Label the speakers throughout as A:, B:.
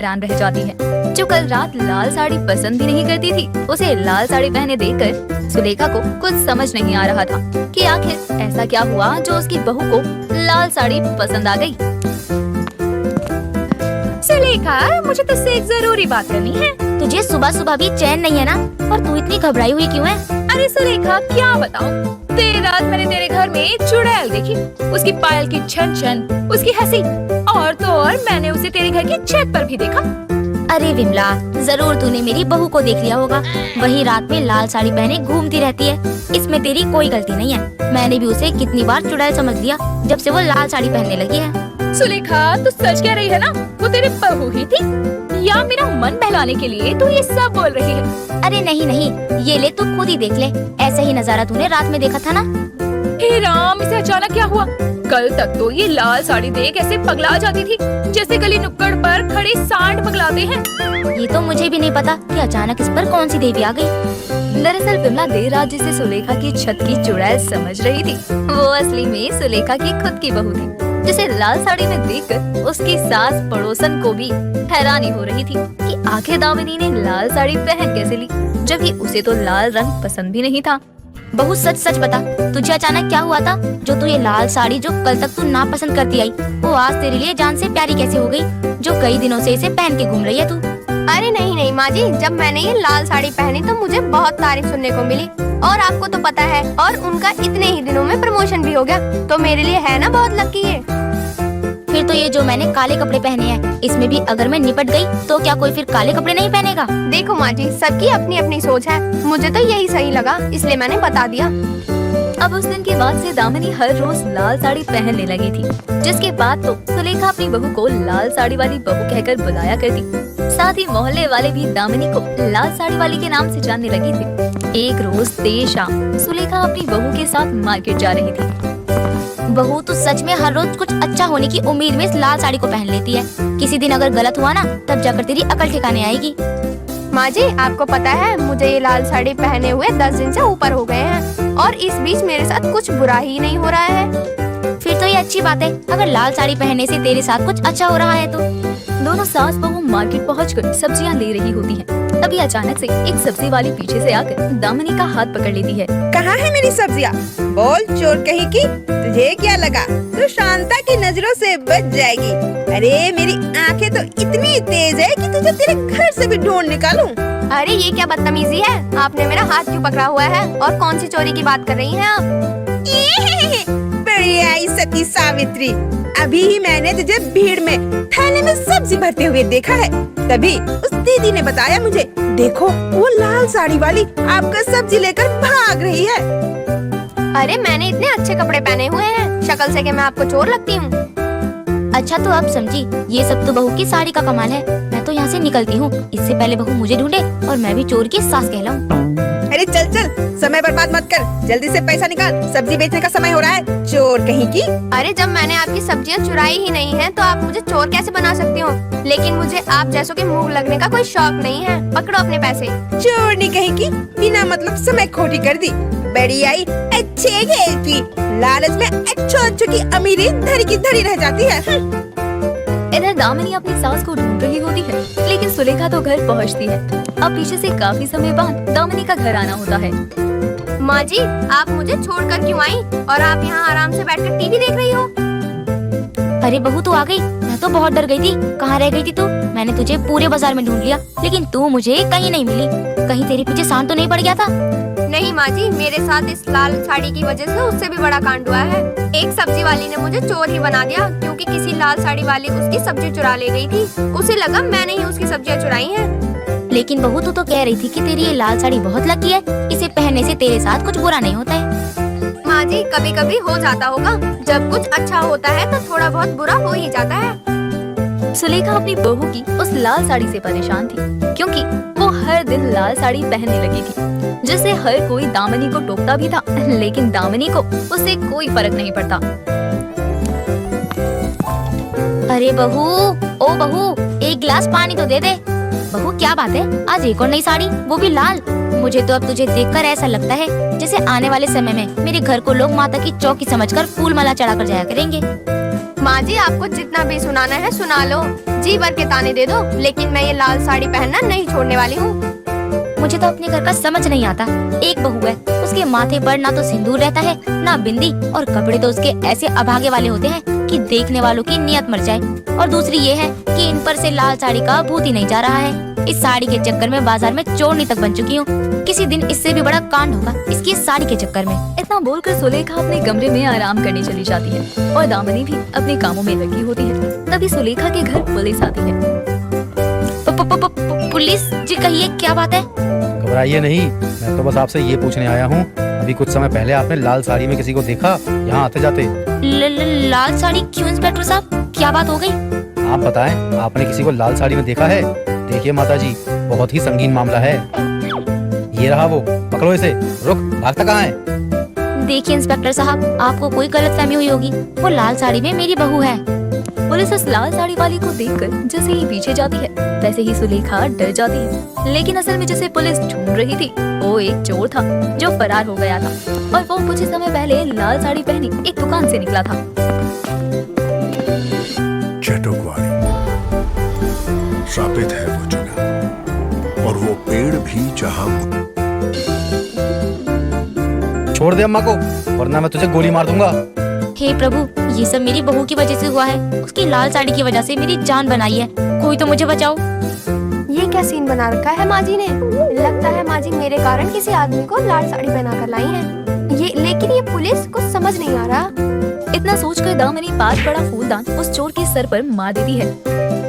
A: हैरान रह जाती है। जो कल रात लाल साड़ी पसंद भी नहीं करती थी, उसे लाल साड़ी पहने देखकर सुलेखा को कुछ समझ नहीं आ रहा था कि आखिर ऐसा क्या हुआ जो उसकी बहू को लाल साड़ी पसंद आ गई।
B: सुलेखा, मुझे तुझसे एक जरूरी बात करनी है।
C: तुझे सुबह सुबह भी चैन नहीं है ना? और तू इतनी घबराई हुई क्यों है?
B: अरे सुलेखा, क्या बताऊं, देर रात मैंने तेरे घर में चुड़ैल देखी। उसकी पायल की छन छन, उसकी हंसी, और तो और मैंने उसे तेरे घर की छत पर भी देखा।
C: अरे विमला, जरूर तूने मेरी बहू को देख लिया होगा। वही रात में लाल साड़ी पहने घूमती रहती है। इसमें तेरी कोई गलती नहीं है। मैंने भी उसे कितनी बार चुड़ैल समझ लिया जब से वो लाल साड़ी पहनने लगी है।
B: सुलेखा, तू सच कह रही है ना? वो तेरी बहू ही थी, या मेरा मन बहलाने के लिए तू ये सब बोल रही है?
C: अरे नहीं नहीं, ये ले तू खुद ही देख ले। ऐसा ही नजारा तूने रात में देखा था ना?
B: हे राम, इसे अचानक क्या हुआ? कल तक तो ये लाल साड़ी देख ऐसे पगला जाती थी जैसे गली नुक्कड़ पर खड़े सांड पगलाते हैं।
C: ये तो मुझे भी नहीं पता कि अचानक इस पर कौन सी देवी आ गई।
A: दरअसल विमला देर रात जिसे सुलेखा की छत की चुड़ैल समझ रही थी, वो असली में सुलेखा की खुद की बहू थी, जिसे लाल साड़ी में देखकर उसकी सास पड़ोसन को भी हैरानी हो रही थी कि आखिर दामिनी ने लाल साड़ी पहन कैसे ली, जबकि उसे तो लाल रंग पसंद भी नहीं था।
C: बहू, सच सच बता, तुझे अचानक क्या हुआ था जो तू ये लाल साड़ी जो कल तक तू ना पसंद करती आई, वो आज तेरे लिए जान से प्यारी कैसे हो गई, जो कई दिनों से इसे पहन के घूम रही है तू?
D: अरे नहीं नहीं माँ जी, जब मैंने ये लाल साड़ी पहनी तो मुझे बहुत तारीफ सुनने को मिली, और आपको तो पता है, और उनका इतने ही दिनों में प्रमोशन भी हो गया, तो मेरे लिए है ना बहुत लकी है।
C: फिर तो ये जो मैंने काले कपड़े पहने हैं, इसमें भी अगर मैं निपट गई तो क्या कोई फिर काले कपड़े नहीं पहनेगा?
D: देखो माँ जी, सबकी अपनी अपनी सोच है, मुझे तो यही सही लगा, इसलिए मैंने बता दिया।
A: अब उस दिन के बाद से दामिनी हर रोज लाल साड़ी पहनने लगी थी, जिसके बाद तो सुलेखा अपनी बहू को लाल साड़ी वाली बहू कहकर बुलाया करती। साथ ही मोहल्ले वाले भी दामिनी को लाल साड़ी वाली के नाम से जानने लगे थे। एक रोज देर शाम सुलेखा अपनी बहू के साथ मार्केट जा रही थी।
C: बहू, तू सच में हर रोज कुछ अच्छा होने की उम्मीद में इस लाल साड़ी को पहन लेती है। किसी दिन अगर गलत हुआ ना, तब जाकर तेरी अकल ठिकाने आएगी।
D: माँ जी, आपको पता है, मुझे ये लाल साड़ी पहने हुए 10 दिन से ऊपर हो गए हैं, और इस बीच मेरे साथ कुछ बुरा ही नहीं हो रहा है।
C: फिर तो ये अच्छी बात है, अगर लाल साड़ी पहनने से तेरे साथ कुछ अच्छा हो रहा है तो।
A: दोनों सास बहू मार्केट पहुंचकर सब्जियां ले रही होती हैं। तभी अचानक से एक सब्जी वाली पीछे से आकर दामिनी का हाथ पकड़ लेती है।
E: कहाँ है मेरी सब्जियाँ? बोल चोर कहीं की, तुझे क्या लगा तू शांता की नजरों से बच जाएगी? अरे मेरी आंखें तो इतनी तेज है कि तुझे तेरे घर से भी ढूंढ निकालूं।
D: अरे ये क्या बदतमीजी है? आपने मेरा हाथ क्यों पकड़ा हुआ है, और कौन सी चोरी की बात कर रही हैं आप?
E: बड़ी आई सती सावित्री, अभी ही मैंने तुझे भीड़ में थैले में सब्जी भरते हुए देखा है। तभी उस दीदी ने बताया मुझे, देखो वो लाल साड़ी वाली आपका सब्जी लेकर भाग रही है।
D: अरे मैंने इतने अच्छे कपड़े पहने हुए हैं, शक्ल से क्या मैं आपको चोर लगती हूँ?
C: अच्छा तो अब समझी, ये सब तो बहू की साड़ी का कमाल है। मैं तो यहाँ से निकलती हूँ, इससे पहले बहू मुझे ढूंढे और मैं भी चोर की सास कहलाऊं।
E: अरे चल चल, समय बर्बाद मत कर, जल्दी से पैसा निकाल, सब्जी बेचने का समय हो रहा है, चोर कहीं की।
D: अरे जब मैंने आपकी सब्जियां चुराई ही नहीं है, तो आप मुझे चोर कैसे बना सकती हो? लेकिन मुझे आप जैसों के मुंह लगने का कोई शौक नहीं है, पकड़ो अपने पैसे।
E: चोरनी कहीं की, बिना मतलब समय खोटी कर दी। बड़ी आई अच्छे घेर की, लालच में अच्छों की अमीरी धरी की धरी रह जाती है।
A: इधर दामिनी अपनी सास को ढूंढ रही होती है, लेकिन सुलेखा तो घर पहुंचती है। अब पीछे से काफी समय बाद दामिनी का घर आना होता है।
D: माँ जी, आप मुझे छोड़कर क्यों आई, और आप यहाँ आराम से बैठकर टीवी देख रही हो?
C: अरे बहू, तू आ गई। मैं तो बहुत डर गई थी। कहाँ रह गई थी तू? मैंने तुझे पूरे बाजार में ढूंढ लिया, लेकिन तू मुझे कहीं नहीं मिली। कहीं तेरे पीछे सांड तो नहीं पड़ गया था?
D: नहीं माँ जी, मेरे साथ इस लाल साड़ी की वजह से उससे भी बड़ा कांड हुआ है। एक सब्जी वाली ने मुझे चोर ही बना दिया, क्योंकि किसी लाल साड़ी वाली उसकी सब्जी चुरा ले गई थी। उसे लगा मैंने ही उसकी सब्जियाँ चुराई हैं।
C: लेकिन बहू, तू तो कह रही थी कि तेरी ये लाल साड़ी बहुत लकी है, इसे पहनने से तेरे साथ कुछ बुरा नहीं होता है।
D: माँ जी, कभी कभी हो जाता होगा, जब कुछ अच्छा होता है तो थोड़ा बहुत बुरा हो ही जाता है।
A: सुलेखा अपनी बहू की उस लाल साड़ी से परेशान थी, क्योंकि वो हर दिन लाल साड़ी पहनने लगी थी, जिससे हर कोई दामिनी को टोकता भी था, लेकिन दामिनी को उससे कोई फर्क नहीं पड़ता।
C: अरे बहू, ओ बहू, एक गिलास पानी तो दे दे। बहू क्या बात है, आज एक और नई साड़ी, वो भी लाल। मुझे तो अब तुझे देखकर ऐसा लगता है जैसे आने वाले समय में मेरे घर को लोग माता की चौकी समझकर फूल माला चढ़ा कर जाया करेंगे।
D: माँ जी आपको जितना भी सुनाना है सुना लो, जी भर के ताने दे दो, लेकिन मैं ये लाल साड़ी पहनना नहीं छोड़ने वाली हूँ।
C: मुझे तो अपने घर का समझ नहीं आता। एक बहू है, उसके माथे पर ना तो सिंदूर रहता है ना बिंदी, और कपड़े तो उसके ऐसे अभागे वाले होते हैं कि देखने वालों की नियत मर जाए। और दूसरी ये है कि इन पर से लाल साड़ी का भूत ही नहीं जा रहा है। इस साड़ी के चक्कर में बाजार में चोरनी तक बन चुकी हूँ। किसी दिन इससे भी बड़ा कांड होगा इसकी इस साड़ी के चक्कर में।
A: इतना बोलकर सुलेखा अपने कमरे में आराम करने चली जाती है और दामिनी भी अपने कामों में लगी होती है। तभी सुलेखा के घर पुलिस आती है।
C: पुलिस जी, कहिए क्या बात है?
F: घबराइए नहीं, मैं तो बस आपसे ये पूछने आया हूँ, अभी कुछ समय पहले आपने लाल साड़ी में किसी को देखा यहाँ आते जाते?
C: लाल साड़ी क्यों इंस्पेक्टर साहब, क्या बात हो गई?
F: आप बताएं, आपने किसी को लाल साड़ी में देखा है? देखिए माताजी, बहुत ही संगीन मामला है। ये रहा वो, पकड़ो इसे। रुक, भागता कहाँ है?
C: देखिए इंस्पेक्टर साहब, आपको कोई गलतफहमी हुई होगी। वो लाल साड़ी में मेरी बहू है।
A: पुलिस उस लाल साड़ी वाली को देखकर जैसे ही पीछे जाती है, वैसे ही सुलेखा डर जाती है। लेकिन असल में जिसे पुलिस ढूंढ रही थी वो एक चोर था जो फरार हो गया था, और वो कुछ ही समय पहले लाल साड़ी पहनी एक दुकान से निकला था।
G: चटुकवाड़ी श्रापित है वो जगह, और वो पेड़ भी जहां।
F: छोड़ दे अम्मा को, वरना मैं तुझे गोली मार दूंगा।
C: हे प्रभु, ये सब मेरी बहू की वजह से हुआ है। उसकी लाल साड़ी की वजह से मेरी जान बनाई है। कोई तो मुझे बचाओ।
D: ये क्या सीन बना रखा है माँ जी ने? लगता है माँ जी मेरे कारण किसी आदमी को लाल साड़ी पहना कर लाई है। लेकिन ये पुलिस कुछ समझ नहीं आ रहा।
A: इतना सोचकर दामिनी पास पड़ा फूलदान उस चोर के सर पर मार देती है।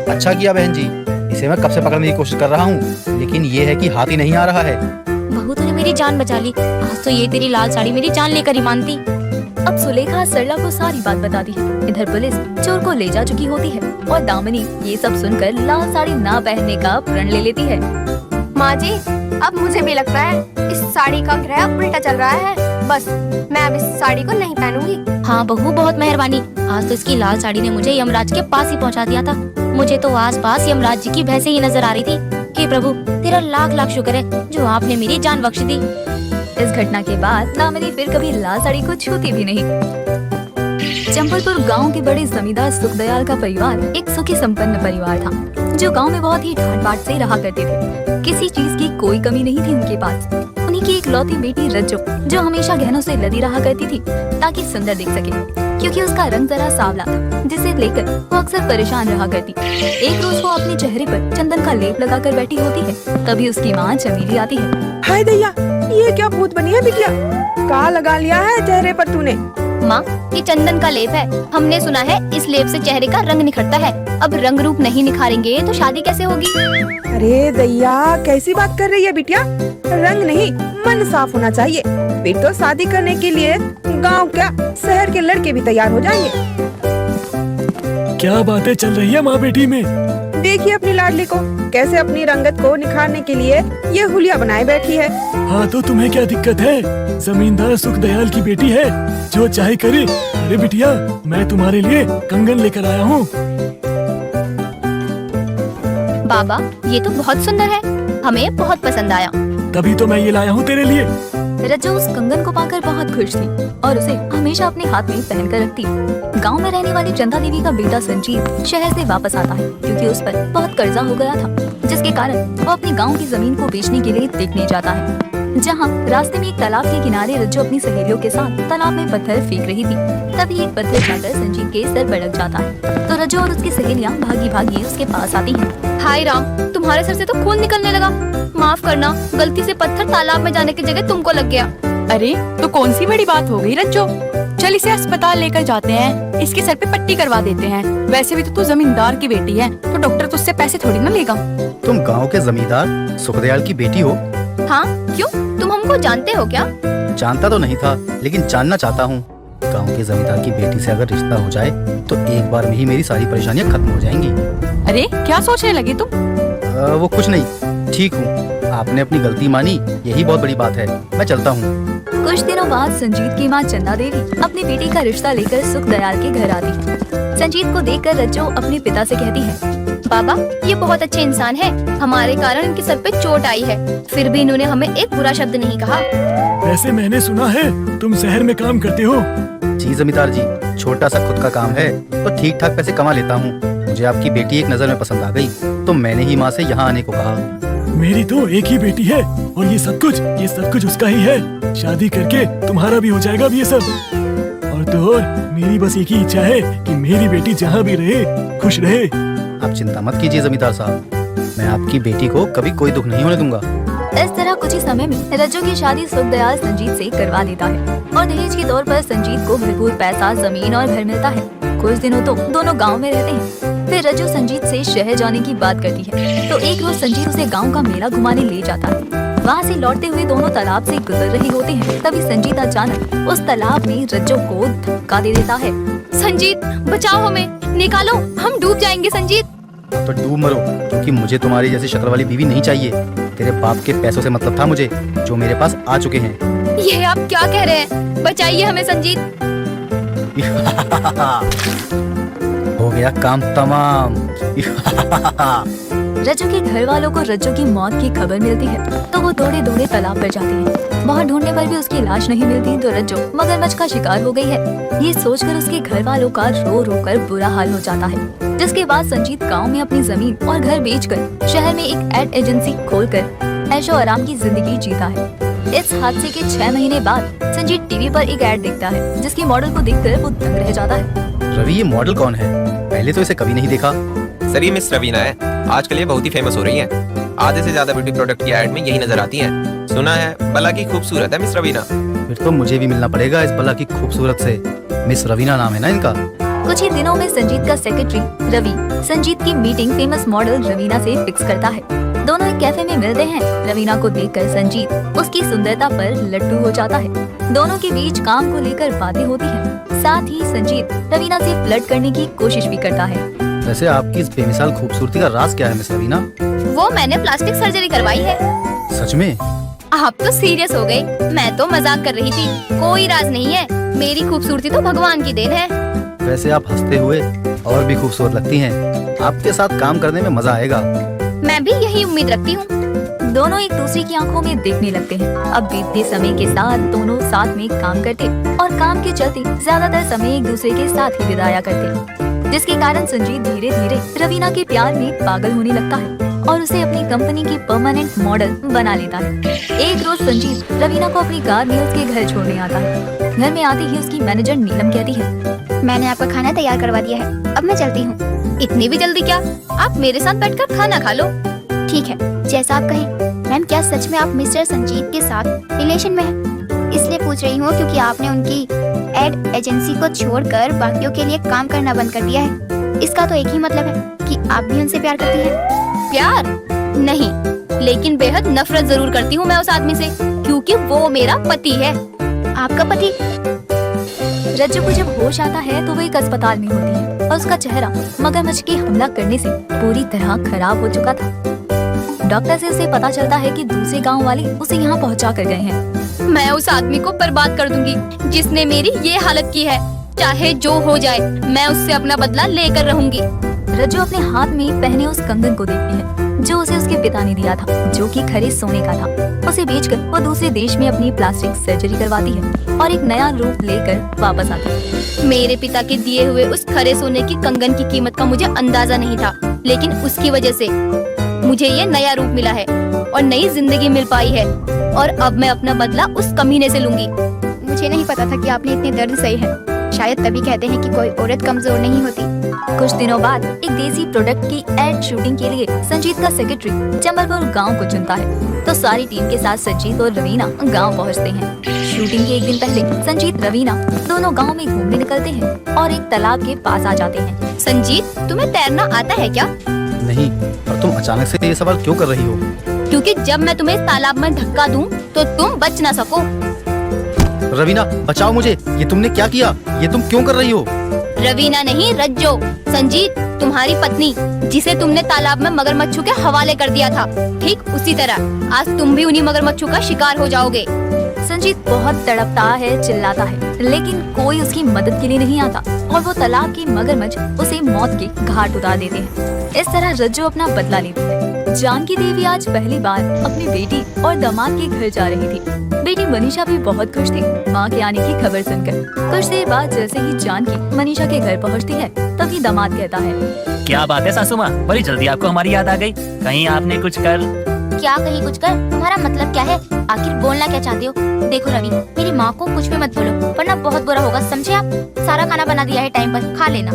F: अच्छा किया बहन जी, इसे मैं कब से पकड़ने की कोशिश कर रहा हूँ, लेकिन ये है कि हाथ ही नहीं आ रहा है।
C: बहू, तूने मेरी जान बचा ली। आज तो ये तेरी लाल साड़ी मेरी जान लेकर ही मानती।
A: अब सुलेखा सरला को सारी बात बताती है। इधर पुलिस चोर को ले जा चुकी होती है और दामिनी ये सब सुनकर लाल साड़ी ना पहनने का प्रण ले लेती है।
D: माँ जी, अब मुझे भी लगता है इस साड़ी का ग्रह उल्टा चल रहा है। बस मैं अब इस साड़ी को नहीं पहनूंगी।
C: हाँ बहू, बहुत मेहरबानी। आज तो इसकी लाल साड़ी ने मुझे यमराज के पास ही पहुँचा दिया था। मुझे तो आस-पास यमराज जी की भैंसे ही नजर आ रही थी। हे प्रभु, तेरा लाख लाख शुक्र है जो आपने मेरी जान बख्श दी।
A: इस घटना के बाद दामिनी फिर कभी लाल साड़ी को छूती भी नहीं। चंपलपुर गांव के बड़े जमींदार सुखदयाल का परिवार एक सुखी संपन्न परिवार था, जो गांव में बहुत ही ठाट बाट से रहा करते थे। किसी चीज की कोई कमी नहीं थी उनके पास। उन्हीं की एक लौती बेटी रज्जो, जो हमेशा गहनों से लदी रहा करती थी ताकि सुंदर दिख सके, क्योंकि उसका रंग जरा सांवला था, जिसे लेकर वो अक्सर परेशान रहा करती। एक रोज वो अपने चेहरे पर चंदन का लेप लगाकर बैठी होती है, तभी उसकी माँ चमेली आती है।
E: हाय दैया, ये क्या भूत बनी है बिटिया? कहाँ लगा लिया है चेहरे पर तूने?
D: माँ, ये चंदन का लेप है। हमने सुना है इस लेप से चेहरे का रंग निखरता है। अब रंग रूप नहीं निखारेंगे तो शादी कैसे होगी?
E: अरे दैया, कैसी बात कर रही है बिटिया? रंग नहीं, मन साफ होना चाहिए। फिर तो शादी करने के लिए गांव क्या शहर के लड़के भी तैयार हो जाएंगे।
H: क्या बातें चल रही है माँ बेटी में?
E: देखिए अपनी लाडली को कैसे अपनी रंगत को निखारने के लिए ये हुलिया बनाए बैठी है।
H: हाँ तो तुम्हें क्या दिक्कत है? जमींदार सुखदयाल की बेटी है, जो चाहे करे। अरे बिटिया, मैं तुम्हारे लिए कंगन लेकर आया हूँ।
D: बाबा, ये तो बहुत सुंदर है, हमें बहुत पसंद आया।
H: तभी तो मैं ये लाया हूँ तेरे लिए।
A: रज्जो उस कंगन को पाकर बहुत खुश थी और उसे हमेशा अपने हाथ में पहन कर रखती। गांव में रहने वाली चंदा देवी का बेटा संजीव शहर से वापस आता है, क्योंकि उस पर बहुत कर्जा हो गया था, जिसके कारण वो अपनी गांव की जमीन को बेचने के लिए देखने जाता है। जहां रास्ते में एक तालाब के किनारे रज्जो अपनी सहेलियों के साथ तालाब में पत्थर फेंक रही थी, तभी एक पत्थर जाकर संजीव के सर पर लग जाता है। तो रज्जो और उसकी सहेलियां भागी भागी उसके पास आती हैं।
D: हाय राम, तुम्हारे सर से तो खून निकलने लगा। माफ करना, गलती से पत्थर तालाब में जाने की जगह तुमको लग गया।
B: अरे तो कौन सी बड़ी बात हो गई रज्जो? चल इसे अस्पताल लेकर जाते हैं, इसके सर पे पट्टी करवा देते हैं। वैसे भी तो तू जमींदार की बेटी है, तो डॉक्टर तुझसे पैसे थोड़ी ना लेगा।
F: तुम गांव के जमींदार सुखदयाल की बेटी हो?
D: हाँ, क्यों? तुम हमको जानते हो क्या?
F: जानता तो नहीं था, लेकिन जानना चाहता हूँ। गांव के जमींदार की बेटी से अगर रिश्ता हो जाए तो एक बार में ही मेरी सारी परेशानियाँ खत्म हो जाएंगी।
B: अरे क्या सोचने लगे तुम?
F: वो कुछ नहीं, ठीक हूँ। आपने अपनी गलती मानी, यही बहुत बड़ी बात है। मैं चलता हूँ।
A: कुछ दिनों बाद संजीत की माँ चंदा देवी अपनी बेटी का रिश्ता लेकर सुखदयाल के घर आती है। संजीत को देखकर रज्जो अपने पिता से कहती है,
D: बाबा, ये बहुत अच्छे इंसान है। हमारे कारण इनके सर पे चोट आई है, फिर भी इन्होंने हमें एक बुरा शब्द नहीं कहा।
H: वैसे मैंने सुना है तुम शहर में काम करते हो।
F: जी जमींदार जी, छोटा सा खुद का काम है तो ठीक ठाक पैसे कमा लेता हूँ। मुझे आपकी बेटी एक नजर में पसंद आ गई तो मैंने ही माँ से यहाँ आने को कहा।
H: मेरी तो एक ही बेटी है और ये सब कुछ उसका ही है। शादी करके तुम्हारा भी हो जाएगा अब ये सब। और तो और मेरी बस एक ही इच्छा है कि मेरी बेटी जहाँ भी रहे खुश रहे।
F: आप चिंता मत कीजिए जमींदार साहब, मैं आपकी बेटी को कभी कोई दुख नहीं होने दूंगा।
A: इस तरह कुछ ही समय में रज्जू की शादी सुखदयाल संजीत से करवा देता है और दहेज के तौर पर संजीत को भरपूर पैसा, जमीन और घर मिलता है। कुछ दिनों तो दोनों गांव में रहते हैं। फिर रज्जू संजीत से शहर जाने की बात करती है तो एक रोज संजीत उसे गांव का मेला घुमाने ले जाता है। वहाँ से लौटते हुए दोनों तालाब से गुजर रहे होते हैं। तभी संजीत अचानक उस तालाब में रज्जू को धक्का दे देता है।
B: संजीत बचाओ हमें, निकालो, हम डूब जाएंगे संजीत।
F: तो डूब मरो, क्योंकि मुझे तुम्हारी जैसी शक्ल वाली बीवी नहीं चाहिए। तेरे बाप के पैसों से मतलब था मुझे, जो मेरे पास आ चुके हैं।
B: ये आप क्या कह रहे हैं? बचाइए हमें संजीत।
F: हो गया काम तमाम।
A: रज्जू के घर वालों को रज्जू की मौत की खबर मिलती है तो वो दौड़े दौड़े तालाब पर जाते हैं। बहुत ढूंढने पर भी उसकी लाश नहीं मिलती तो रज्जू मगरमच्छ का शिकार हो गई है। ये सोचकर उसके घर वालों का रो रो कर बुरा हाल हो जाता है। जिसके बाद संजीत गांव में अपनी जमीन और घर बेचकर शहर में एक एड एजेंसी खोलकर ऐशो आराम की जिंदगी जीता है। इस हादसे के 6 महीने बाद संजीत टीवी पर एक ऐड देखता है जिसके मॉडल को देखकर वो दंग रह जाता है।
F: रवि, ये मॉडल कौन है? पहले तो इसे कभी नहीं देखा।
I: सर ये मिस रवीना है, आजकल ये बहुत ही फेमस हो रही है। आधे से ज्यादा ब्यूटी प्रोडक्ट की एड में यही नजर आती हैं। सुना है बला की खूबसूरत है मिस रवीना।
F: फिर तो मुझे भी मिलना पड़ेगा इस बला की खूबसूरत से। मिस रवीना नाम है ना इनका।
A: कुछ ही दिनों में संजीत का सेक्रेटरी रवि संजीत की मीटिंग फेमस मॉडल रवीना से फिक्स करता है। दोनों एक कैफे में मिलते हैं। रवीना को देखकर संजीत उसकी सुंदरता पर लट्टू हो जाता है। दोनों के बीच काम को लेकर बातें होती हैं। साथ ही संजीत रवीना से फ्लर्ट करने की कोशिश भी करता है।
F: वैसे आपकी इस बेमिसाल खूबसूरती का राज क्या है मिस रवीना?
B: वो मैंने प्लास्टिक सर्जरी करवाई है।
F: सच में?
B: आप तो सीरियस हो गए, मैं तो मजाक कर रही थी। कोई राज नहीं है, मेरी खूबसूरती तो भगवान की देन है।
F: वैसे आप हंसते हुए और भी खूबसूरत लगती हैं। आपके साथ काम करने में मजा आएगा।
B: मैं भी यही उम्मीद रखती हूँ।
A: दोनों एक दूसरे की आंखों में देखने लगते हैं। अब बीतते समय के साथ दोनों साथ में काम करते और काम के चलते ज्यादातर समय एक दूसरे के साथ ही बिताया करते, जिसके कारण संजीत धीरे धीरे रवीना के प्यार में पागल होने लगता है और उसे अपनी कंपनी की परमानेंट मॉडल बना लेता है। एक रोज संजीत रवीना को अपनी कार में उसके घर छोड़ने आता है। घर में आते ही उसकी मैनेजर नीलम कहती है,
C: मैंने आपका खाना तैयार करवा दिया है, अब मैं चलती हूँ।
B: इतनी भी जल्दी क्या? आप मेरे साथ बैठकर खाना खा लो।
C: ठीक है, जैसा आप कहें। मैम, क्या सच में आप मिस्टर संजीत के साथ रिलेशन में हैं? इसलिए पूछ रही हूँ क्योंकि आपने उनकी एड एजेंसी को छोड़कर बाकियों के लिए काम करना बंद कर दिया है। इसका तो एक ही मतलब है कि आप भी उनसे प्यार करती हैं।
B: प्यार नहीं, लेकिन बेहद नफरत जरूर करती हूँ मैं उस आदमी से, क्योंकि वो मेरा पति है।
C: आपका पति?
A: रज्जू को जब होश आता है तो वो एक अस्पताल में होती है और उसका चेहरा मगरमच्छ के हमला करने से पूरी तरह खराब हो चुका था। डॉक्टर से उसे पता चलता है कि दूसरे गांव वाले उसे यहाँ पहुँचा कर गए हैं।
B: मैं उस आदमी को बर्बाद कर दूंगी जिसने मेरी ये हालत की है। चाहे जो हो जाए, मैं उससे अपना बदला लेकर रहूंगी।
A: रज्जू अपने हाथ में पहने उस कंगन को देखती है जो उसे उसके पिता ने दिया था, जो कि खरे सोने का था। उसे बेचकर वो दूसरे देश में अपनी प्लास्टिक सर्जरी करवाती है और एक नया रूप लेकर वापस आती है।
B: मेरे पिता के दिए हुए उस खरे सोने की कंगन की कीमत का मुझे अंदाजा नहीं था, लेकिन उसकी वजह से मुझे ये नया रूप मिला है और नई जिंदगी मिल पाई है, और अब मैं अपना बदला उस कमीने से लूंगी।
C: मुझे नहीं पता था कि आपने इतने दर्द सही है। शायद तभी कहते हैं कि कोई औरत कमजोर नहीं होती।
A: कुछ दिनों बाद एक देसी प्रोडक्ट की एड शूटिंग के लिए संजीत का सेक्रेटरी चंबलपुर गांव को चुनता है तो सारी टीम के साथ संजीत और रवीना गांव पहुंचते हैं। शूटिंग के एक दिन पहले संजीत रवीना दोनों गांव में घूमने निकलते हैं और एक तालाब के पास आ जाते हैं।
B: संजीत, तुम्हें तैरना आता है क्या?
F: नहीं, और तुम अचानक से ये सवाल क्यों कर रही हो?
B: क्योंकि जब मैं तुम्हें तालाब में धक्का दूं तो तुम बच ना सको।
F: रवीना, बचाओ मुझे। ये तुमने क्या किया? ये तुम क्यों कर रही हो?
B: रवीना नहीं, रज्जो। संजीत, तुम्हारी पत्नी, जिसे तुमने तालाब में मगरमच्छों के हवाले कर दिया था, ठीक उसी तरह आज तुम भी उन्हीं मगरमच्छों का शिकार हो जाओगे।
A: संजीत बहुत तड़पता है, चिल्लाता है, लेकिन कोई उसकी मदद के लिए नहीं आता और वो तालाब के मगरमच्छ उसे मौत के घाट उतार देते हैं। इस तरह रज्जो अपना बदला लेती है। जानकी देवी आज पहली बार अपनी बेटी और दामाद के घर जा रही थी। बेटी मनीषा भी बहुत खुश थी माँ के आने की खबर सुनकर। कुछ देर बाद जैसे ही जानकी मनीषा के घर पहुँचती है तभी दामाद कहता है,
J: क्या बात है सासू माँ, बड़ी जल्दी आपको हमारी याद आ गई। कहीं आपने कुछ कर?
C: क्या कहीं कुछ कर? तुम्हारा मतलब क्या है? आखिर बोलना क्या चाहते हो? देखो रवि, मेरी माँ को कुछ भी मत बोलो वरना बहुत बुरा होगा, समझे आप? सारा खाना बना दिया है, टाइम पर खा लेना।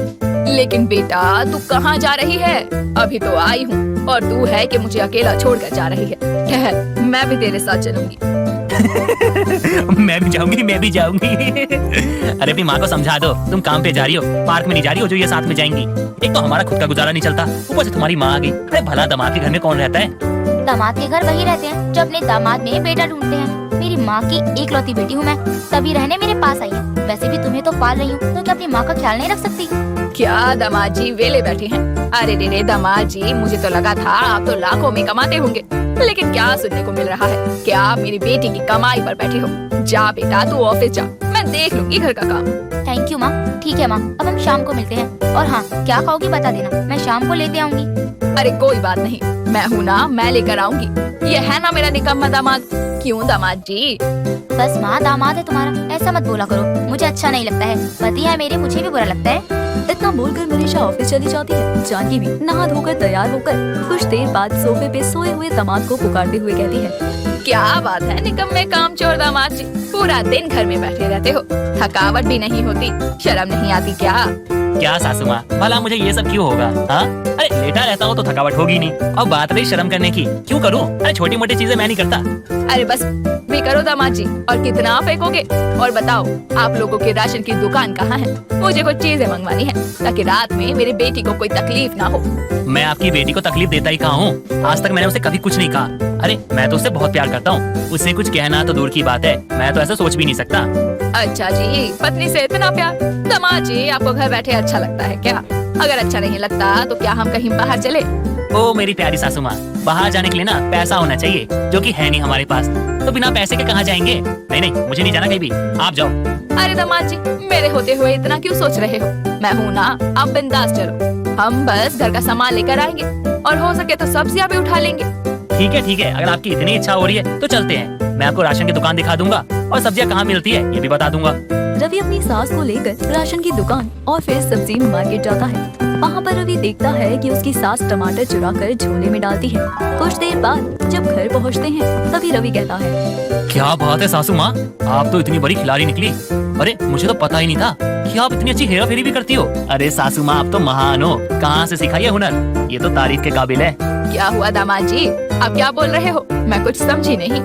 K: लेकिन बेटा तू कहाँ जा रही है? अभी तो आई हूँ और तू है कि मुझे अकेला छोड़कर जा रही है। ठहर, मैं भी तेरे साथ चलूंगी।
J: मैं भी जाऊंगी। अरे अपनी माँ को समझा दो, तुम काम पे जा रही हो, पार्क में नहीं जा रही हो जो ये साथ में जाएंगी। एक तो हमारा खुद का गुजारा नहीं चलता, ऊपर से तुम्हारी माँ आ गई। अरे भला दामाद के घर में कौन रहता है?
C: दामाद के घर वही रहते हैं जो अपने दामाद में बेटा ढूंढते हैं। मेरी माँ की एकलौती बेटी हूँ मैं, तभी रहने मेरे पास आई है। वैसे भी तुम्हें तो पाल रही हूँ, तो क्या अपनी माँ का ख्याल नहीं रख सकती?
K: क्या दामाद जी वेले बैठे हैं? अरे रे दामाद जी, मुझे तो लगा था आप तो लाखों में कमाते होंगे, लेकिन क्या सुनने को मिल रहा है कि आप मेरी बेटी की कमाई पर बैठे हो। जा बेटा तू ऑफिस जा, मैं देख लूंगी घर का काम।
C: थैंक यू माँ। ठीक है माँ, अब हम शाम को मिलते हैं। और हाँ, क्या खाओगी बता देना, मैं शाम को लेते आऊंगी।
K: अरे कोई बात नहीं, मैं हूँ ना, मैं लेकर आऊंगी। ये है ना मेरा निकम्मा दामाद। क्यों दामाद जी?
C: बस माँ, दामाद है तुम्हारा, ऐसा मत बोला करो, मुझे अच्छा नहीं लगता है। पति है मेरे, मुझे भी बुरा लगता है।
A: इतना बोलकर मनीषा ऑफिस चली जाती है। जानकी भी नहा धोकर तैयार होकर कुछ देर बाद सोफे पे सोए हुए दामाद को पुकारते हुए कहती है,
K: क्या बात है निकम्मे कामचोर दामाद जी, पूरा दिन घर में बैठे रहते हो, थकावट भी नहीं होती, शर्म नहीं आती क्या?
J: क्या सासू माँ, भला मुझे ये सब क्यों होगा? हाँ, अरे लेटा रहता हूँ तो थकावट होगी नहीं। और बात रही शर्म करने की, क्यों करूँ? अरे छोटी मोटी चीजें मैं नहीं करता।
K: अरे बस भी करो दामाद जी, और कितना फेंकोगे? और बताओ आप लोगों के राशन की दुकान कहाँ है? मुझे कुछ चीजें मंगवानी है ताकि रात में मेरी बेटी को कोई तकलीफ ना हो।
J: मैं आपकी बेटी को तकलीफ देता ही कहाँ हूँ? आज तक मैंने उसे कभी कुछ नहीं कहा। अरे मैं तो उससे बहुत प्यार करता हूँ, उससे कुछ कहना तो दूर की बात है, मैं तो ऐसा सोच भी नहीं सकता।
K: अच्छा जी, पत्नी से इतना प्यार? दामाद जी आपको घर बैठे अच्छा लगता है क्या? अगर अच्छा नहीं लगता तो क्या हम कहीं बाहर चले?
J: ओ मेरी प्यारी सासू माँ, बाहर जाने के लिए ना पैसा होना चाहिए, जो कि है नहीं हमारे पास। तो बिना पैसे के कहाँ जाएंगे? नहीं, मुझे नहीं जाना कहीं भी, आप जाओ।
K: अरे दामाद जी, मेरे होते हुए इतना क्यों सोच रहे हो? मैं हूँ ना, आप बिंदास चलो, हम बस घर का सामान लेकर आएंगे और हो सके तो सब्जियाँ भी उठा लेंगे।
J: ठीक है, अगर आपकी इतनी इच्छा हो रही है तो चलते हैं। मैं आपको राशन की दुकान दिखा दूंगा और सब्जियाँ कहाँ मिलती है ये भी बता दूंगा।
A: रवि अपनी सास को लेकर राशन की दुकान और फिर सब्जी मार्केट जाता है। वहाँ पर रवि देखता है कि उसकी सास टमाटर चुरा कर झोले में डालती है। कुछ देर बाद जब घर पहुँचते हैं तभी रवि कहता है,
J: क्या बात है सासू माँ, आप तो इतनी बड़ी खिलाड़ी निकली। अरे मुझे तो पता ही नहीं था कि आप इतनी अच्छी हेरा फेरी भी करती हो। अरे सासू माँ आप तो महान हो, कहाँ से सिखा ये हुनर? ये तो तारीफ के काबिल है।
K: क्या हुआ दामाद जी, आप क्या बोल रहे हो? मैं कुछ समझी नहीं।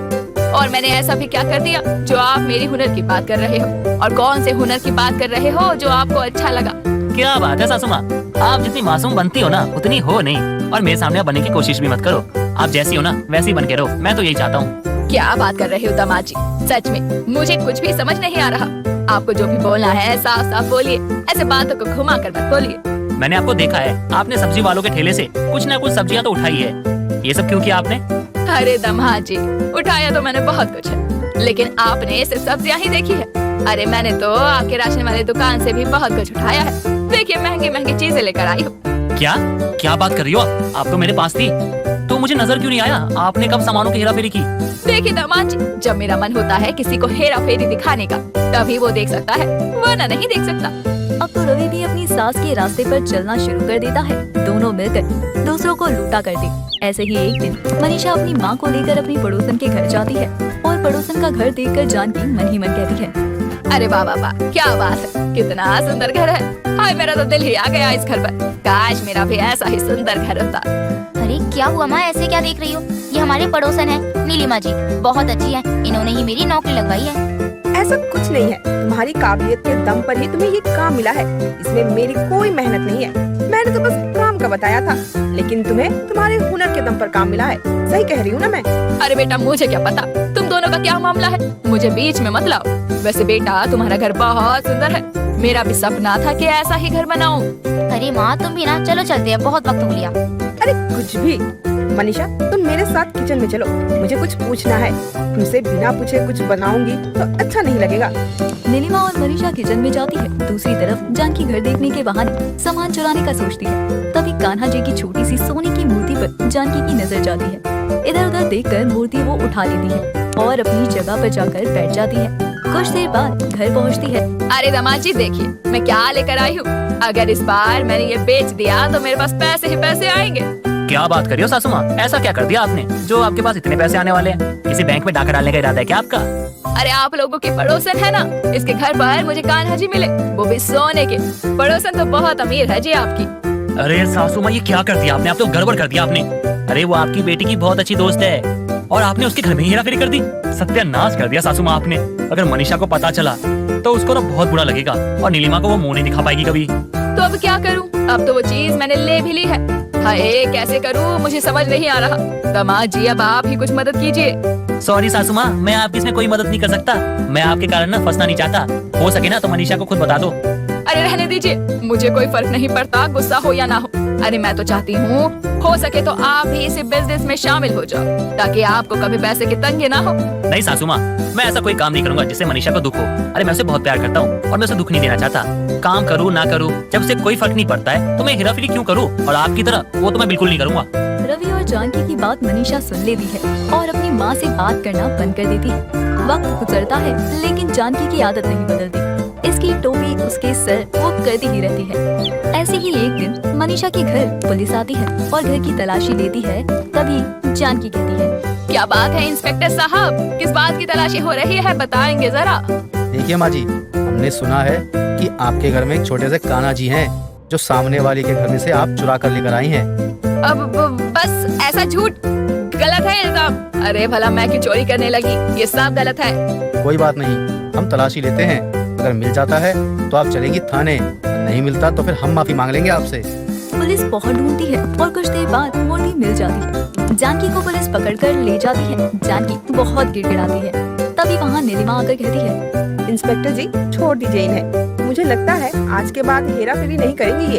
K: और मैंने ऐसा भी क्या कर दिया जो आप मेरी हुनर की बात कर रहे हो? और कौन से हुनर की बात कर रहे हो जो आपको अच्छा लगा?
J: क्या बात है सासू माँ, आप जितनी मासूम बनती हो ना उतनी हो नहीं, और मेरे सामने बनने की कोशिश भी मत करो। आप जैसी हो ना वैसी बन के रहो, मैं तो यही चाहता हूँ।
K: क्या बात कर रहे हो दामाद जी, सच में मुझे कुछ भी समझ नहीं आ रहा। आपको जो भी बोलना है साफ साफ बोलिए, ऐसे बातों को घुमा कर मत बोलिए।
J: मैंने आपको देखा है, आपने सब्जी वालों के ठेले से कुछ न कुछ सब्जियाँ तो उठाई है, ये सब क्यों किया आपने?
K: अरे दामाद जी, उठाया तो मैंने बहुत कुछ है, लेकिन आपने सिर्फ सब्जियाँ ही देखी है। अरे मैंने तो आपके राशन वाले दुकान से भी बहुत कुछ उठाया है। देखिए महंगी महंगी चीजें लेकर आई हूँ।
J: क्या बात कर रही हो आप तो मेरे पास थी तो मुझे नजर क्यों नहीं आया? आपने कब सामानों की हेरा फेरी की?
K: देखिए दामाद जी, जब मेरा मन होता है किसी को हेरा फेरी दिखाने का तभी वो देख सकता है, वरना नहीं देख सकता।
A: अब तो रवि भी अपनी सास के रास्ते पर चलना शुरू कर देता है। दोनों मिलकर दूसरों को लूटा करते। ऐसे ही एक दिन मनीषा अपनी माँ को लेकर अपनी पड़ोसन के घर जाती है और पड़ोसन का घर देखकर जानकी मन ही मन कहती है,
K: अरे वाह वाह वाह, क्या बात है, कितना सुंदर घर है। हाय मेरा तो दिल ही आ गया इस घर पर, काश मेरा भी ऐसा ही सुंदर घर होता।
C: अरे क्या हुआ माँ, ऐसे क्या देख रही हो? ये हमारे पड़ोसन है नीलिमा जी, बहुत अच्छी है, इन्होंने ही मेरी नौकरी लगवाई है।
E: ऐसा कुछ नहीं है, तुम्हारी काबिलियत के दम पर ही तुम्हें ये काम मिला है, इसमें मेरी कोई मेहनत नहीं है। मैंने तो बस काम का बताया था, लेकिन तुम्हें तुम्हारे हुनर के दम पर काम मिला है। सही कह रही हूँ ना मैं?
K: अरे बेटा मुझे क्या पता तुम दोनों का क्या मामला है, मुझे बीच में मत लाओ। वैसे बेटा तुम्हारा घर बहुत सुंदर है, मेरा भी सपना था कि ऐसा ही घर बनाऊं।
C: अरे माँ तुम भी ना, चलो चलते हैं, बहुत वक्त हो लिया।
E: अरे कुछ भी। मनीषा तुम मेरे साथ किचन में चलो, मुझे कुछ पूछना है। तुमसे बिना पूछे कुछ बनाऊंगी तो अच्छा नहीं लगेगा।
A: नीलिमा और मनीषा किचन में जाती है। दूसरी तरफ जानकी घर देखने के बहाने सामान चुराने का सोचती है। तभी कान्हा जी की छोटी सी सोने की मूर्ति पर जानकी की नजर जाती है। इधर उधर देखकर मूर्ति वो उठा लेती है और अपनी जगह पर जाकर बैठ जाती है। कुछ देर बाद घर पहुंचती है।
K: अरे दामाद जी देखिए मैं क्या लेकर आई हूँ। अगर इस बार मैंने ये बेच दिया तो मेरे पास पैसे ही पैसे आएंगे।
J: क्या बात कर रही हो सासू माँ, ऐसा क्या कर दिया आपने जो आपके पास इतने पैसे आने वाले हैं? किसी बैंक में डाका डालने का इरादा है क्या आपका?
K: अरे आप लोगों के पड़ोसन है ना, इसके घर पर मुझे कान्हा जी मिले, वो भी सोने के। पड़ोसन तो बहुत अमीर है जी आपकी।
J: अरे सासू माँ ये क्या कर दिया आपने? आप तो गड़बड़ कर दिया आपने। अरे वो आपकी बेटी की बहुत अच्छी दोस्त है और आपने उसके घर में हेरा फेरी कर दी। सत्यानाश कर दिया सासू माँ आपने। अगर मनीषा को पता चला तो उसको ना बहुत बुरा लगेगा और नीलिमा को वो मुंह नहीं दिखा पाएगी कभी।
K: तो अब क्या करूं? अब तो वो चीज मैंने ले भी ली है। हाय कैसे करूं मुझे समझ नहीं आ रहा। दामाद जी अब आप ही कुछ मदद कीजिए।
J: सॉरी सासू माँ, मैं आपकी इसमें कोई मदद नहीं कर सकता। मैं आपके कारण ना फंसना नहीं चाहता। हो सके ना तो मनीषा को खुद बता दो।
K: अरे रहने दीजिए, मुझे कोई फर्क नहीं पड़ता गुस्सा हो या ना हो। अरे मैं तो चाहती हूँ हो सके तो आप भी इस बिजनेस में शामिल हो जाओ ताकि आपको कभी पैसे की तंगी ना हो।
J: नहीं सासू माँ, मैं ऐसा कोई काम नहीं करूंगा जिससे मनीषा को दुख हो। अरे मैं उसे बहुत प्यार करता हूँ और मैं उसे दुख नहीं देना चाहता। काम करूँ ना करूँ, जब उसे कोई फर्क नहीं पड़ता है तो मैं हेरा फेरी क्यों करूँ? और आपकी तरह वो तो मैं बिल्कुल नहीं करूँगा।
A: रवि और जानकी की बात मनीषा सुन लेती है और अपनी माँ से बात करना बंद कर देती है। वक्त गुजरता है लेकिन जानकी की आदत नहीं बदलती। इसकी टोपी उसके सर वो करती ही रहती है। ऐसे ही एक दिन मनीषा के घर पुलिस आती है और घर की तलाशी लेती है। तभी जानकी कहती है,
K: क्या बात है इंस्पेक्टर साहब, किस बात की तलाशी हो रही है बताएंगे जरा।
F: देखिए माँ जी, हमने सुना है कि आपके घर में एक छोटे से कान्हा जी हैं जो सामने वाले के घर में से आप चुरा कर लेकर आई हैं।
K: अब बस ऐसा झूठ, गलत है इल्जाम। अरे भला मैं क्यों चोरी करने लगी, ये सब गलत है।
F: कोई बात नहीं, हम तलाशी लेते हैं। अगर मिल जाता है तो आप चलेंगी थाने, नहीं मिलता तो फिर हम माफी मांग लेंगे आपसे।
A: पुलिस बहुत ढूंढती है और कुछ देर बाद मूर्ति मिल जाती है। जानकी को पुलिस पकड़कर ले जाती है। जानकी बहुत गिड़गिड़ाती है। तभी वहाँ नीलिमा आकर कहती है,
E: इंस्पेक्टर जी छोड़ दीजिए इन्हें। मुझे लगता है आज के बाद हेरा फेरी नहीं करेंगी ये।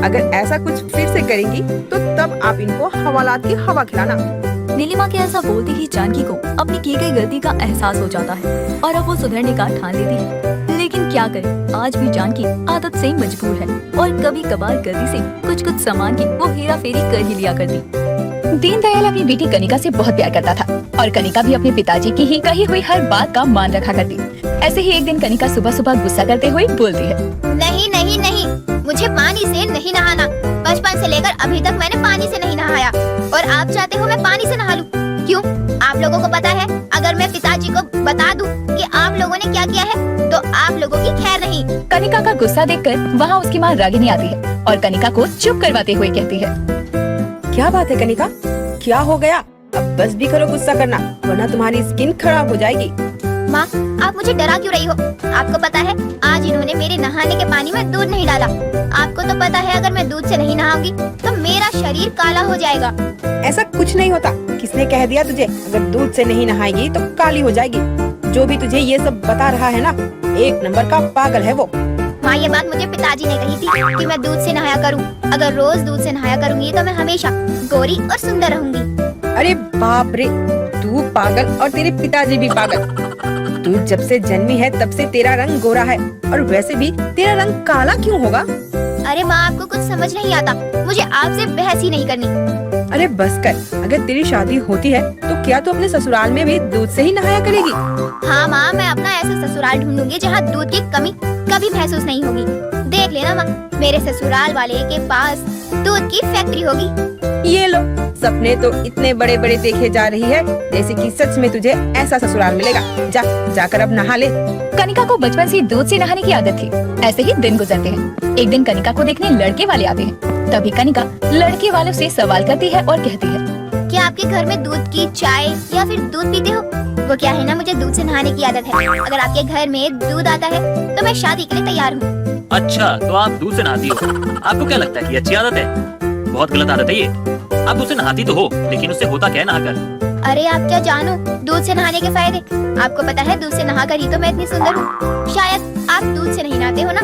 E: अगर ऐसा कुछ फिर से करेंगी तो तब आप इनको हवालात की हवा खिलाना।
A: नीलिमा के ऐसा बोलते ही जानकी को अपनी की गई गलती का एहसास हो जाता है और अब वो सुधरने का ठान लेती है। लेकिन क्या करे, आज भी जानकी आदत से ही मजबूर है और कभी कभार गलती से कुछ कुछ सामान की वो हेरा फेरी कर ही लिया करती।
K: दीनदयाल अपनी बेटी कनिका से बहुत प्यार करता था और कनिका भी अपने पिताजी की ही कही हुई हर बात का मान रखा करती। ऐसे ही एक दिन कनिका सुबह सुबह गुस्सा करते हुए बोलती है,
C: नहीं नहीं नहीं, मुझे पानी से नहीं नहाना। बचपन से लेकर अभी तक मैंने पानी से नहीं नहाया और आप चाहते हो मैं पानी से नहा लूं? क्यों? आप लोगों को पता है अगर मैं पिताजी को बता दूं कि आप लोगों ने क्या किया है तो आप लोगों की खैर नहीं।
K: कनिका का गुस्सा देखकर वहाँ उसकी माँ रागिनी आती है और कनिका को चुप करवाते हुए कहती है,
E: क्या बात है कनिका, क्या हो गया? अब बस भी करो गुस्सा करना वरना तुम्हारी स्किन खराब हो जाएगी।
C: माँ आप मुझे डरा क्यों रही हो? आपको पता है आज इन्होंने मेरे नहाने के पानी में दूध नहीं डाला। आपको तो पता है अगर मैं दूध से नहीं नहाऊंगी तो मेरा शरीर काला हो जाएगा।
E: ऐसा कुछ नहीं होता। किसने कह दिया तुझे अगर दूध से नहीं नहाएगी तो काली हो जाएगी? जो भी तुझे ये सब बता रहा है ना, एक नंबर का पागल है वो।
C: माँ ये बात मुझे पिताजी ने कही थी कि मैं दूध से नहाया करूँ। अगर रोज दूध से नहाया करूँगी तो मैं हमेशा गोरी और सुंदर रहूंगी।
E: अरे बाप रे, तू पागल और तेरे पिताजी भी पागल। तू जब से जन्मी है तब से तेरा रंग गोरा है और वैसे भी तेरा रंग काला क्यों होगा?
C: अरे माँ आपको कुछ समझ नहीं आता, मुझे आपसे बहस ही नहीं करनी।
E: अरे बस कर, अगर तेरी शादी होती है तो क्या तू अपने ससुराल में भी दूध से ही नहाया करेगी?
C: हाँ माँ, मैं अपना ऐसा ससुराल ढूंढूंगी जहाँ दूध की कमी कभी महसूस नहीं होगी। देख लेना माँ, मेरे ससुराल वाले के पास दूध की फैक्ट्री होगी।
E: ये लो, सपने तो इतने बड़े बड़े देखे जा रही है जैसे कि सच में तुझे ऐसा ससुराल मिलेगा। जाकर अब नहा ले।
K: कनिका को बचपन से दूध से नहाने की आदत थी। ऐसे ही दिन गुजरते हैं। एक दिन कनिका को देखने लड़के वाले आते हैं। तभी कनिका लड़के वालों से सवाल करती है और कहती है,
C: क्या आपके घर में दूध की चाय या फिर दूध पीते हो? वो क्या है ना, मुझे दूध से नहाने की आदत है। अगर आपके घर में दूध आता है तो मैं शादी के लिए तैयार हूँ।
J: अच्छा तो आप दूध से नहाती हो? आपको क्या लगता है कि अच्छी आदत है? बहुत गलत आदत है ये। आप दूध से नहाती तो हो लेकिन उससे होता क्या है नहाकर?
C: अरे आप क्या जानो दूध से नहाने के फायदे। आपको पता है दूध से नहाकर ही तो मैं इतनी सुंदर हूँ। शायद आप दूध से नहीं नहाते हो ना,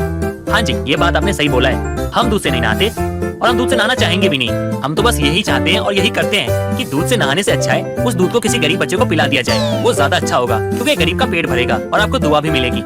J: हाँ जी, ये बात आपने सही बोला है। हम दूध से नहीं नहाते और हम दूध से नहाना चाहेंगे भी नहीं। हम तो बस यही चाहते हैं और यही करते हैं कि दूध से नहाने से अच्छा है उस दूध को किसी गरीब बच्चे को पिला दिया जाए। वो ज्यादा अच्छा होगा क्योंकि गरीब का पेट भरेगा और आपको दुआ भी मिलेगी।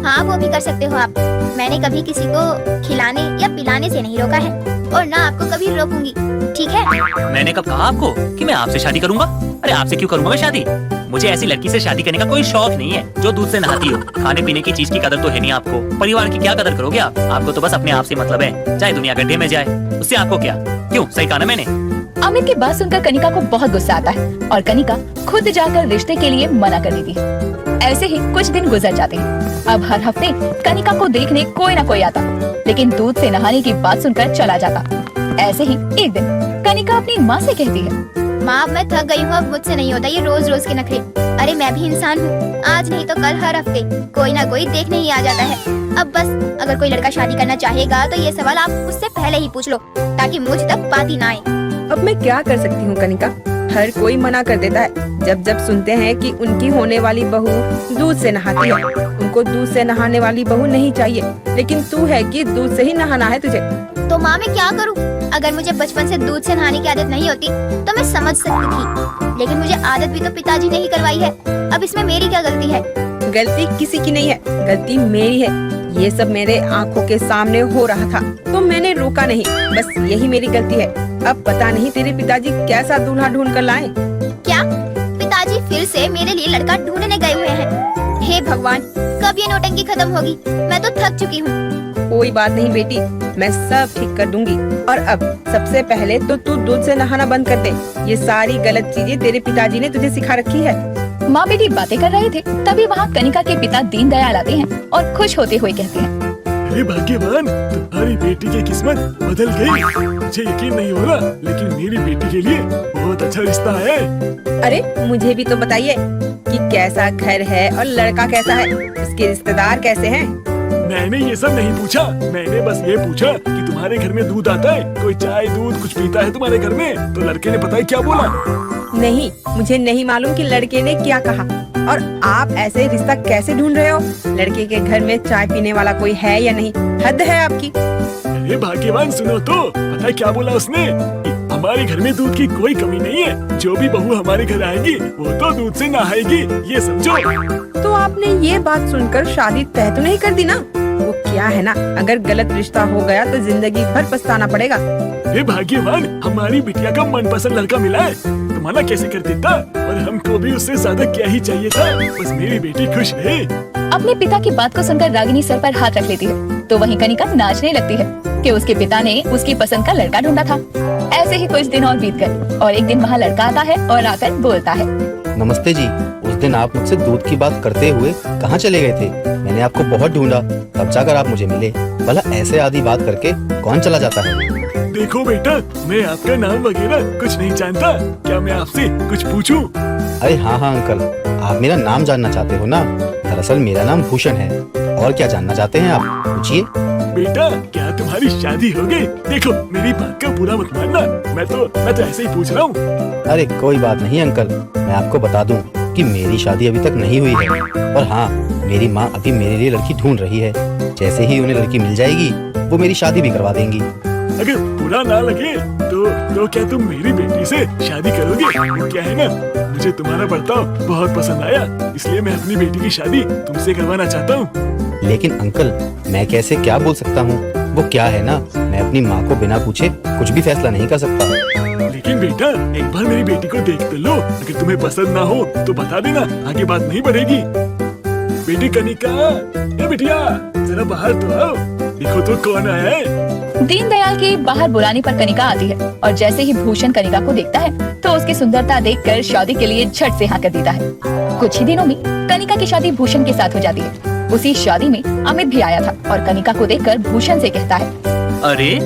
C: हाँ, वो भी कर सकते हो आप। मैंने कभी किसी को खिलाने या पिलाने से नहीं रोका है और ना आपको कभी रोकूंगी, ठीक है?
J: मैंने कब कहा आपको कि मैं आपसे शादी करूंगा? अरे आपसे क्यों करूंगा मैं शादी? मुझे ऐसी लड़की से शादी करने का कोई शौक नहीं है जो दूध से नहाती हो। खाने पीने की चीज की कदर तो है नहीं आपको। परिवार की क्या कदर करोगे आप? आपको तो बस अपने आप से मतलब है, चाहे दुनिया गड्ढे में जाए, उससे आपको क्या? क्यों, सही कहा ना मैंने?
K: अमित की बात सुनकर कनिका को बहुत गुस्सा आता है और कनिका खुद जाकर रिश्ते के लिए मना कर देती है। ऐसे ही कुछ दिन गुजर जाते हैं। अब हर हफ्ते कनिका को देखने कोई ना कोई आता, लेकिन दूध से नहाने की बात सुनकर चला जाता। ऐसे ही एक दिन कनिका अपनी माँ से कहती है,
C: माँ, अब मैं थक गई हूँ, अब मुझसे नहीं होता ये रोज रोज के नखरे। अरे मैं भी इंसान हूँ, आज नहीं तो कल हर हफ्ते कोई ना कोई देखने ही आ जाता है। अब बस अगर कोई लड़का शादी करना चाहेगा तो ये सवाल आप उससे पहले ही पूछ लो ताकि मुझ तक बात ही ना आए।
E: अब मैं क्या कर सकती हूँ कनिका, हर कोई मना कर देता है जब जब सुनते हैं कि उनकी होने वाली बहू दूध से नहाती है। उनको दूध से नहाने वाली बहू नहीं चाहिए, लेकिन तू है कि दूध से ही नहाना है तुझे।
C: तो माँ, मैं क्या करूँ? अगर मुझे बचपन से दूध से नहाने की आदत नहीं होती तो मैं समझ सकती थी, लेकिन मुझे आदत भी तो पिताजी ने ही करवाई है। अब इसमें मेरी क्या गलती है?
E: गलती किसी की नहीं है, गलती मेरी है। ये सब मेरे आंखों के सामने हो रहा था तो मैंने रोका नहीं, बस यही मेरी गलती है। अब पता नहीं तेरे पिताजी कैसा दूल्हा ढूंढ कर लाए।
C: क्या पिताजी फिर से मेरे लिए लड़का ढूंढने गए हुए हैं? हे भगवान, कब ये नौटंकी खत्म होगी? मैं तो थक चुकी हूँ।
E: कोई बात नहीं बेटी, मैं सब ठीक कर दूंगी। और अब सबसे पहले तो तू दूध से नहाना बंद कर दे। ये सारी गलत चीजें तेरे पिताजी ने तुझे सिखा रखी है।
K: माँ बेटी बातें कर रहे थे, तभी वहाँ कनिका के पिता दीनदयाल आते हैं और खुश होते हुए कहते हैं,
H: अरे भाग्यवान, तुम्हारी बेटी की किस्मत बदल गई। मुझे यकीन नहीं हो रहा, लेकिन मेरी बेटी के लिए बहुत अच्छा रिश्ता है।
E: अरे मुझे भी तो बताइए कि कैसा घर है और लड़का कैसा है, उसके रिश्तेदार कैसे हैं?
H: मैंने ये सब नहीं पूछा, मैंने बस ये पूछा कि तुम्हारे घर में दूध आता है, कोई चाय दूध कुछ पीता है तुम्हारे घर में? तो लड़के ने पता है क्या बोला?
E: नहीं, मुझे नहीं मालूम कि लड़के ने क्या कहा। और आप ऐसे रिश्ता कैसे ढूंढ रहे हो? लड़के के घर में चाय पीने वाला कोई है या नहीं? हद है आपकी।
H: अरे भाग्यवान, सुनो तो, पता है क्या बोला उसने? हमारे घर में दूध की कोई कमी नहीं है, जो भी बहू हमारे घर आएगी वो तो दूध से नहाएगी, ये समझो।
E: तो आपने ये बात सुनकर शादी तय तो नहीं कर दी ना? वो क्या है ना, अगर गलत रिश्ता हो गया तो जिंदगी भर पछताना पड़ेगा।
H: अरे भाग्यवान, हमारी बिटिया का मनपसंद लड़का मिला है, तो मना कैसे कर देता? और हमको भी उससे ज्यादा क्या ही चाहिए था, बस मेरी बेटी खुश रहे।
K: अपने पिता की बात को सुनकर रागिनी सर पर हाथ रख लेती है, तो वहीं कनिका नाचने लगती है कि उसके पिता ने उसकी पसंद का लड़का ढूंढा था। ऐसे ही कुछ दिन और बीत गए और एक दिन वहाँ लड़का आता है और आकर बोलता है,
F: नमस्ते जी, उस दिन आप मुझसे दूध की बात करते हुए कहाँ चले गए थे? मैंने आपको बहुत ढूंढा, तब जाकर आप मुझे मिले। भला ऐसे आधी बात करके कौन चला जाता है?
H: देखो बेटा, मैं आपका नाम वगैरह कुछ नहीं जानता, क्या मैं आपसे कुछ पूछूं?
F: अरे हाँ हाँ अंकल, आप मेरा नाम जानना चाहते हो ना? दरअसल मेरा नाम भूषण है। और क्या जानना चाहते हैं आप? पूछिए।
H: बेटा, क्या तुम्हारी शादी हो गई? देखो, मेरी बात का बुरा मत मानना, मैं तो ऐसे ही पूछ रहा हूँ।
F: अरे कोई बात नहीं अंकल, मैं आपको बता दूं कि मेरी शादी अभी तक नहीं हुई है। और हाँ, मेरी माँ अभी मेरे लिए लड़की ढूंढ रही है। जैसे ही उन्हें लड़की मिल जाएगी वो मेरी शादी भी करवा देंगी।
H: अगर बुरा ना लगे तो क्या तुम मेरी बेटी से शादी करोगे? वो क्या है ना, मुझे तुम्हारा बर्ताव बहुत पसंद आया, इसलिए मैं अपनी बेटी की शादी तुमसे करवाना चाहता हूँ।
F: लेकिन अंकल, मैं कैसे क्या बोल सकता हूँ? वो क्या है ना, मैं अपनी माँ को बिना पूछे कुछ भी फैसला नहीं कर सकता।
H: लेकिन बेटा, एक बार मेरी बेटी को देख तो लो, अगर तुम्हें पसंद ना हो तो बता देना, आगे बात नहीं बढ़ेगी। बेटी कनिका, ए बिटिया, जरा बाहर तो आओ, देखो तो कौन आया है।
K: दीनदयाल के बाहर बुलाने पर कनिका आती है और जैसे ही भूषण कनिका को देखता है तो उसकी सुंदरता देखकर शादी के लिए झट से हाँ कर देता है। कुछ ही दिनों में कनिका की शादी भूषण के साथ हो जाती है। उसी शादी में अमित भी आया था और कनिका को देखकर भूषण से कहता है,
J: अरे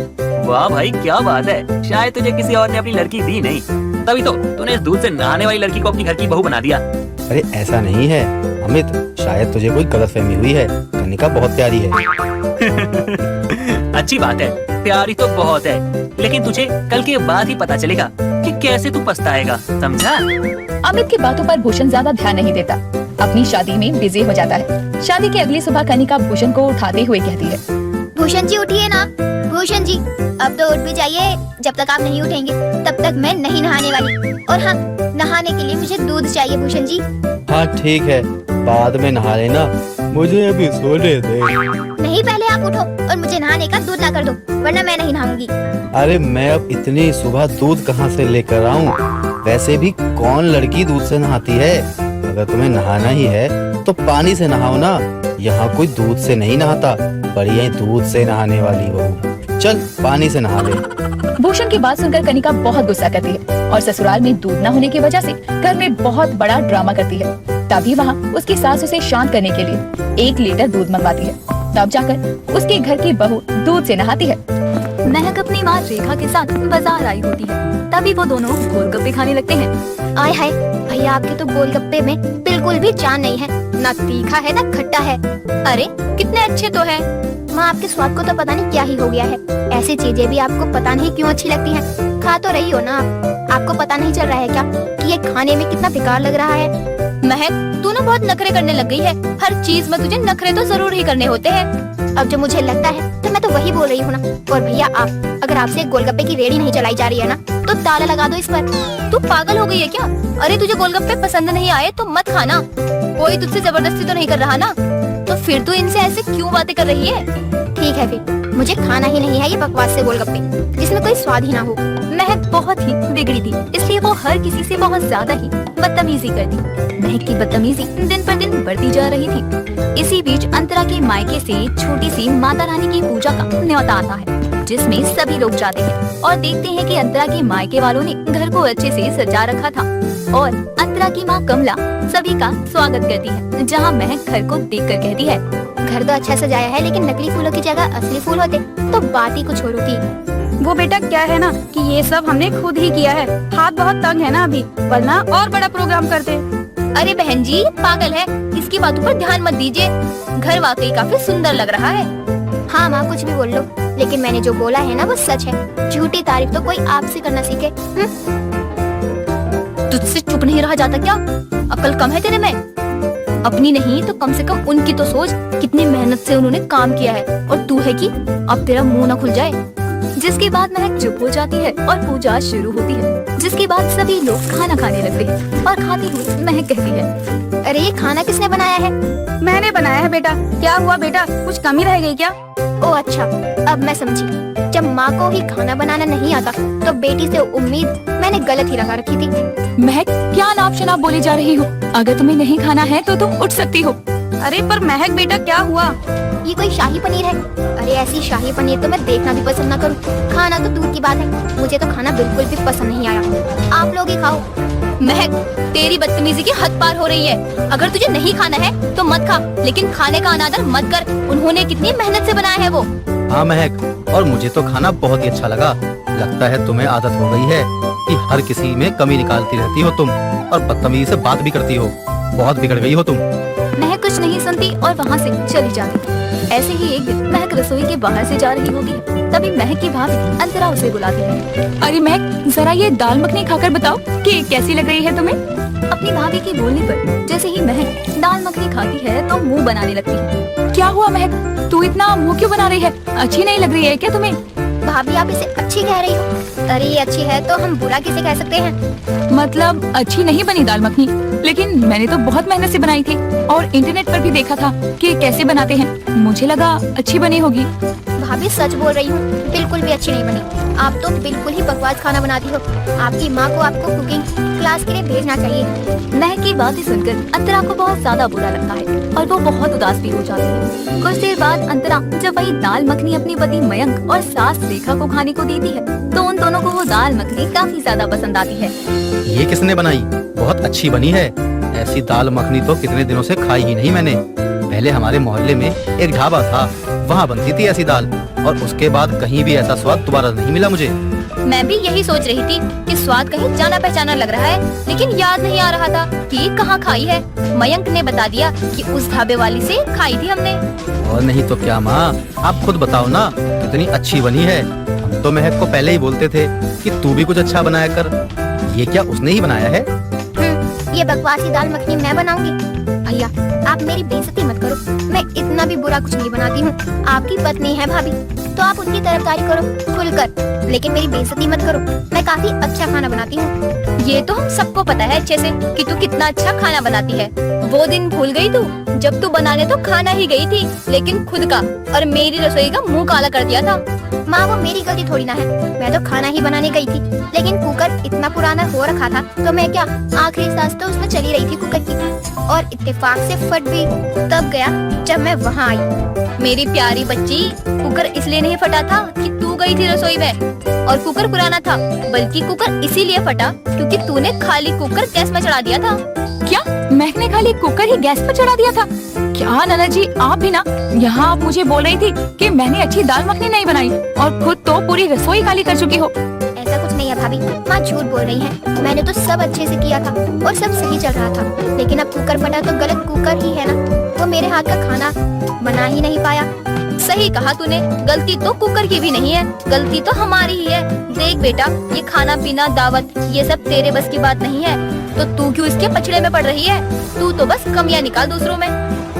J: वाह भाई, क्या बात है, शायद तुझे किसी और ने अपनी लड़की दी नहीं, तभी तो तूने इस दूध से नहाने वाली लड़की को अपनी घर की बहू बना दिया।
F: अरे ऐसा नहीं है अमित, शायद तुझे कोई गलतफहमी हुई है। कनिका बहुत प्यारी है।
J: अच्छी बात है, प्यारी तो बहुत है, लेकिन तुझे कल के बाद ही पता चलेगा कि कैसे तू पछताएगा, समझा?
K: अमित की बातों पर भूषण ज्यादा ध्यान नहीं देता, अपनी शादी में बिजी हो जाता है। शादी की अगली सुबह कनिका भूषण को उठाते हुए कहती है,
B: भूषण जी उठिए ना। भूषण जी अब तो उठ भी जाइए। जब तक आप नहीं उठेंगे तब तक मैं नहीं नहाने वाली। और हाँ, नहाने के लिए मुझे दूध चाहिए भूषण जी।
F: हाँ ठीक है, बाद में नहा लेना, मुझे अभी सोने दे।
B: नहीं, पहले आप उठो और मुझे नहाने का दूध ला कर दो, वरना मैं नहीं नहाऊंगी।
F: अरे मैं अब इतनी सुबह दूध कहाँ से लेकर आऊँ? वैसे भी कौन लड़की दूध से नहाती है? अगर तुम्हें नहाना ही है तो पानी से नहाओ ना। यहाँ कोई दूध से नहीं नहाता, बढ़िया दूध से नहाने वाली बहू। चल पानी से नहा ले।
K: भूषण की बात सुनकर कनिका बहुत गुस्सा करती है और ससुराल में दूध न होने की वजह से घर में बहुत बड़ा ड्रामा करती है। तभी वहाँ उसकी सास उसे शांत करने के लिए 1 लीटर दूध मंगवाती है। तब जाकर उसके घर की बहू दूध से नहाती है।
A: महक अपनी माँ रेखा के साथ बाजार आई होती है। तभी वो दोनों गोलगप्पे खाने लगते हैं।
B: आय हाय भैया, आपके तो गोलगप्पे में बिल्कुल भी जान नहीं है, ना तीखा है ना खट्टा है। अरे कितने अच्छे तो है। माँ, आपके स्वाद को तो पता नहीं क्या ही हो गया है। ऐसी चीजें भी आपको पता नहीं क्यों अच्छी लगती हैं। खा तो रही हो ना आप। आपको पता नहीं चल रहा है क्या कि ये खाने में कितना बेकार लग रहा है? महक, तू ना बहुत नखरे करने लग गई है। हर चीज में तुझे नखरे तो जरूर ही करने होते हैं। अब जो मुझे लगता है तो मैं तो वही बोल रही हूँ ना। और भैया आप, अगर आपसे गोलगप्पे की रेडी नहीं चलाई जा रही है ना तो ताला लगा दो इस पर। तू पागल हो गई है क्या? अरे तुझे गोलगप्पे पसंद नहीं आए तो मत खाना। कोई तुझसे जबरदस्ती तो नहीं कर रहा ना? तो फिर तू इनसे ऐसे क्यों बातें कर रही है? ठीक है, फिर मुझे खाना ही नहीं है ये बकवास से गोलगप्पे, जिसमें कोई स्वाद ही ना हो।
A: महक बहुत ही बिगड़ी थी, इसलिए वो हर किसी से बहुत ज्यादा ही बदतमीजी करती। महक की बदतमीजी दिन पर दिन बढ़ती जा रही थी। इसी बीच अंतरा के मायके से छोटी सी माता रानी की पूजा का न्योता आता है, जिसमें सभी लोग जाते हैं और देखते हैं कि अंतरा के मायके वालों ने घर को अच्छे से सजा रखा था। और अंतरा की माँ कमला सभी का स्वागत करती है, जहाँ महक घर को देखकर कहती है,
B: घर तो अच्छा सजाया है, लेकिन नकली फूलों की जगह असली फूल होते तो बात ही कुछ और होती।
C: वो बेटा क्या है ना कि ये सब हमने खुद ही किया है। हाथ बहुत तंग है ना अभी, वरना और बड़ा प्रोग्राम करते।
B: अरे बहन जी पागल है, इसकी बातों पर ध्यान मत दीजिए। घर वाकई काफी सुंदर लग रहा है। हाँ माँ, कुछ भी बोल लो, लेकिन मैंने जो बोला है ना वो सच है। झूठी तारीफ तो कोई आपसे करना सीखे। तुझसे चुप नहीं रहा जाता क्या? अकल कम है तेरे में? अपनी नहीं तो कम से कम उनकी तो सोच। कितनी मेहनत से उन्होंने काम किया है और तू है कि अब तेरा मुंह ना खुल जाए।
A: जिसके बाद महक चुप हो जाती है और पूजा शुरू होती है। जिसके बाद सभी लोग खाना खाने लगते हैं और खाती हुई महक कहती है,
B: अरे ये खाना किसने बनाया है?
C: मैंने बनाया है बेटा। क्या हुआ बेटा, कुछ कमी रह गई क्या?
B: ओ अच्छा, अब मैं समझी। जब माँ को ही खाना बनाना नहीं आता तो बेटी से उम्मीद मैंने गलत ही लगा रखी थी।
K: महक, क्या नाप शनाप बोली जा रही हो? अगर तुम्हें नहीं खाना है तो तुम उठ सकती हो।
C: अरे पर महक बेटा क्या हुआ?
B: ये कोई शाही पनीर है? अरे ऐसी शाही पनीर तो मैं देखना भी पसंद ना करूं। खाना तो दूर की बात है, मुझे तो खाना बिल्कुल भी पसंद नहीं आया। आप लोग ही खाओ। महक, तेरी बदतमीजी की हद पार हो रही है। अगर तुझे नहीं खाना है तो मत खा, लेकिन खाने का अनादर मत कर। उन्होंने कितनी मेहनत से बनाया है वो।
F: हाँ महक, और मुझे तो खाना बहुत ही अच्छा लगा। लगता है तुम्हें आदत हो गई है कि हर किसी में कमी निकालती रहती हो तुम, और बदतमीजी से बात भी करती हो। बहुत बिगड़ गई हो तुम।
A: महक कुछ नहीं सुनती और वहाँ से चली जाती। ऐसे ही एक दिन महक रसोई के बाहर से जा रही होती है। तभी महक की भाभी अंतरा उसे बुलाती है।
K: अरे महक, जरा ये दाल मखनी खाकर बताओ कि कैसी लग रही है तुम्हें?
A: अपनी भाभी की बोलने पर जैसे ही महक दाल मखनी खाती है तो मुंह बनाने लगती है।
K: क्या हुआ महक, तू इतना मुंह क्यों बना रही है? अच्छी नहीं लग रही है क्या तुम्हें?
B: भाभी आप इसे अच्छी कह रही हो? अरे ये अच्छी है तो हम बुरा किसे कह सकते हैं?
K: मतलब अच्छी नहीं बनी दाल मखनी, लेकिन मैंने तो बहुत मेहनत से बनाई थी और इंटरनेट पर भी देखा था कि कैसे बनाते हैं। मुझे लगा अच्छी बनी होगी।
B: भाभी सच बोल रही हूँ, बिल्कुल भी अच्छी नहीं बनी। आप तो बिल्कुल ही बकवास खाना बनाती हो। आपकी माँ को आपको कुकिंग क्लास के लिए भेजना चाहिए।
A: महक की बातें सुनकर अंतरा को बहुत ज्यादा बुरा लगता है और वो बहुत उदास भी हो जाती है। कुछ देर बाद अंतरा जब वही दाल मखनी अपनी पति मयंक और सास रेखा को खाने को देती है तो उन दोनों को वो दाल मखनी काफी ज्यादा पसंद आती है।
F: ये किसने बनाई? बहुत अच्छी बनी है। ऐसी दाल मखनी तो कितने दिनों से खाई ही नहीं मैंने। पहले हमारे मोहल्ले में एक ढाबा था, वहाँ बनती थी ऐसी दाल, और उसके बाद कहीं भी ऐसा स्वाद दोबारा नहीं मिला मुझे।
B: मैं भी यही सोच रही थी कि स्वाद कहीं जाना पहचाना लग रहा है, लेकिन याद नहीं आ रहा था कि कहाँ खाई है। मयंक ने बता दिया कि उस ढाबे वाली से खाई थी हमने।
F: और नहीं तो क्या माँ, आप खुद बताओ ना कितनी अच्छी बनी है। हम तो महक को पहले ही बोलते थे कि तू भी कुछ अच्छा बनाया कर। ये क्या उसने ही बनाया है?
B: ये बकवासी दाल मखनी मैं बनाऊंगी? भैया आप मेरी बेइज्जती मत करो, मैं इतना भी बुरा कुछ नहीं बनाती हूँ। आपकी पत्नी है भाभी, तो आप उनकी तरफदारी करो खुलकर, लेकिन मेरी बेइज्जती मत करो। मैं काफी अच्छा खाना बनाती हूँ।
C: ये तो हम सबको पता है अच्छे से कि तू कितना अच्छा खाना बनाती है। वो दिन भूल गई तू जब तू बनाने तो खाना ही गई थी, लेकिन खुद का और मेरी रसोई का मुंह काला कर दिया था।
B: माँ वो मेरी गलती थोड़ी ना है, मैं तो खाना ही बनाने गई थी, लेकिन कुकर इतना पुराना हो रखा था तो मैं क्या, आखिरी सांस तो उसमें चली रही थी कुकर की, और इत्तेफाक से फट भी तब गया जब मैं वहाँ आई।
C: मेरी प्यारी बच्ची, कुकर इसलिए नहीं फटा था कि तू गई थी रसोई में और कुकर पुराना था, बल्कि कुकर इसीलिए फटा क्योंकि तूने खाली कुकर गैस में चढ़ा दिया था।
K: क्या मैंने खाली कुकर ही गैस पर चढ़ा दिया था? क्या नाना जी, आप भी ना, यहाँ आप मुझे बोल रही थी कि मैंने अच्छी दाल मखनी नहीं बनाई और खुद तो पूरी रसोई खाली कर चुकी हो।
B: ऐसा कुछ नहीं है भाभी, माँ झूठ बोल रही है। मैंने तो सब अच्छे से किया था और सब सही चल रहा था, लेकिन अब कुकर फटा तो गलत कुकर ही है ना, तो मेरे हाथ का खाना बना ही नहीं पाया।
C: सही कहा तूने, गलती तो कुकर की भी नहीं है, गलती तो हमारी ही है। देख बेटा, ये खाना पीना दावत ये सब तेरे बस की बात नहीं है, तो तू क्यों इसके पछड़े में पड़ रही है? तू तो बस कमियां निकाल दूसरों में।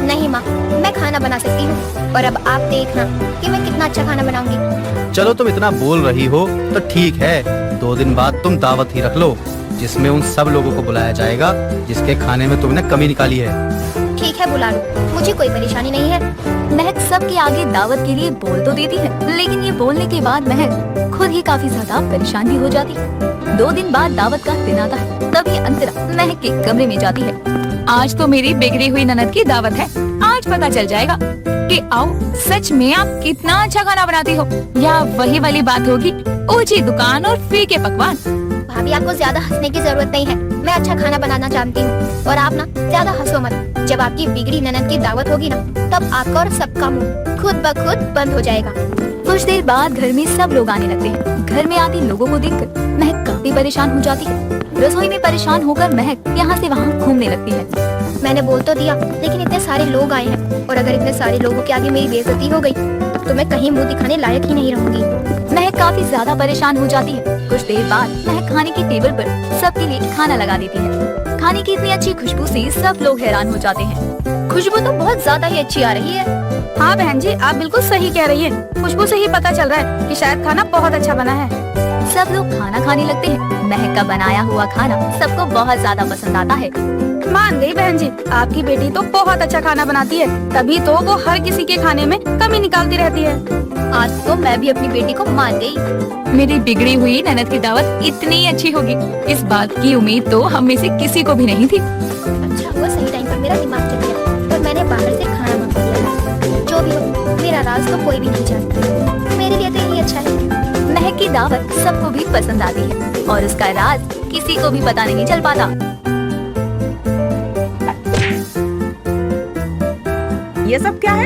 B: नहीं माँ, मैं खाना बना सकती हूँ, और अब आप देखना कि मैं कितना अच्छा खाना बनाऊंगी।
F: चलो तुम इतना बोल रही हो तो ठीक है, 2 दिन बाद तुम दावत ही रख लो, जिसमें उन सब लोगों को बुलाया जाएगा जिसके खाने में तुमने कमी निकाली है।
B: ठीक है, बुला लो, मुझे कोई परेशानी नहीं है।
A: महक सबके आगे दावत के लिए बोल तो देती है, लेकिन ये बोलने के बाद महक खुद ही काफी ज्यादा परेशान भी हो जाती है। 2 दिन बाद दावत का दिन आता है, तभी अंतरा महक के कमरे में जाती है।
K: आज तो मेरी बिगड़ी हुई ननद की दावत है, आज पता चल जाएगा कि आओ सच में आप कितना अच्छा खाना बनाती हो, या वही वाली बात होगी, ऊंची दुकान और फीके पकवान।
B: भाभी आपको ज्यादा हंसने की जरूरत नहीं है, मैं अच्छा खाना बनाना जानती हूँ, और आप ना ज्यादा हंसो मत। जब आपकी बिगड़ी ननद की दावत होगी ना, तब आपका और सबका मुंह खुद ब खुद बंद हो जाएगा।
A: कुछ देर बाद घर में सब लोग आने लगते हैं। घर में आते लोगों को देखकर महक काफी परेशान हो जाती है। रसोई में परेशान होकर महक यहाँ से वहाँ घूमने लगती है।
B: मैंने बोल तो दिया, लेकिन इतने सारे लोग आए हैं, और अगर इतने सारे लोगों के आगे मेरी बेइज्जती हो गई तो मैं कहीं मुंह दिखाने लायक ही नहीं रहूंगी।
A: महक काफी ज्यादा परेशान हो जाती है। कुछ देर बाद महक खाने की टेबल पर सबके लिए खाना लगा देती है। खाने की इतनी अच्छी खुशबू से सब लोग हैरान हो जाते हैं। खुशबू तो बहुत ज्यादा ही अच्छी आ रही है।
C: हाँ बहन जी, आप बिल्कुल सही कह रही है, खुशबू से ही पता चल रहा है कि शायद खाना बहुत अच्छा बना है।
A: सब लोग खाना खाने लगते हैं। महक का बनाया हुआ खाना सबको बहुत ज्यादा पसंद आता है।
C: मान गई बहन जी, आपकी बेटी तो बहुत अच्छा खाना बनाती है, तभी तो वो हर किसी के खाने में कमी निकालती रहती है।
A: आज तो मैं भी अपनी बेटी को मान गई।
K: मेरी बिगड़ी हुई ननद की दावत इतनी अच्छी होगी, इस बात की उम्मीद तो हम में से किसी को भी नहीं थी।
B: अच्छा हुआ सही टाइम पर मेरा दिमाग चल गया और मैंने बाहर से खाना मंगवा लिया। जो भी हो, मेरा राज तो कोई भी नहीं जानता, मेरे लिए तो यही अच्छा है।
A: महक की दावत सबको भी पसंद आती है और उसका राज किसी को भी पता नहीं चल पाता।
E: ये सब क्या है?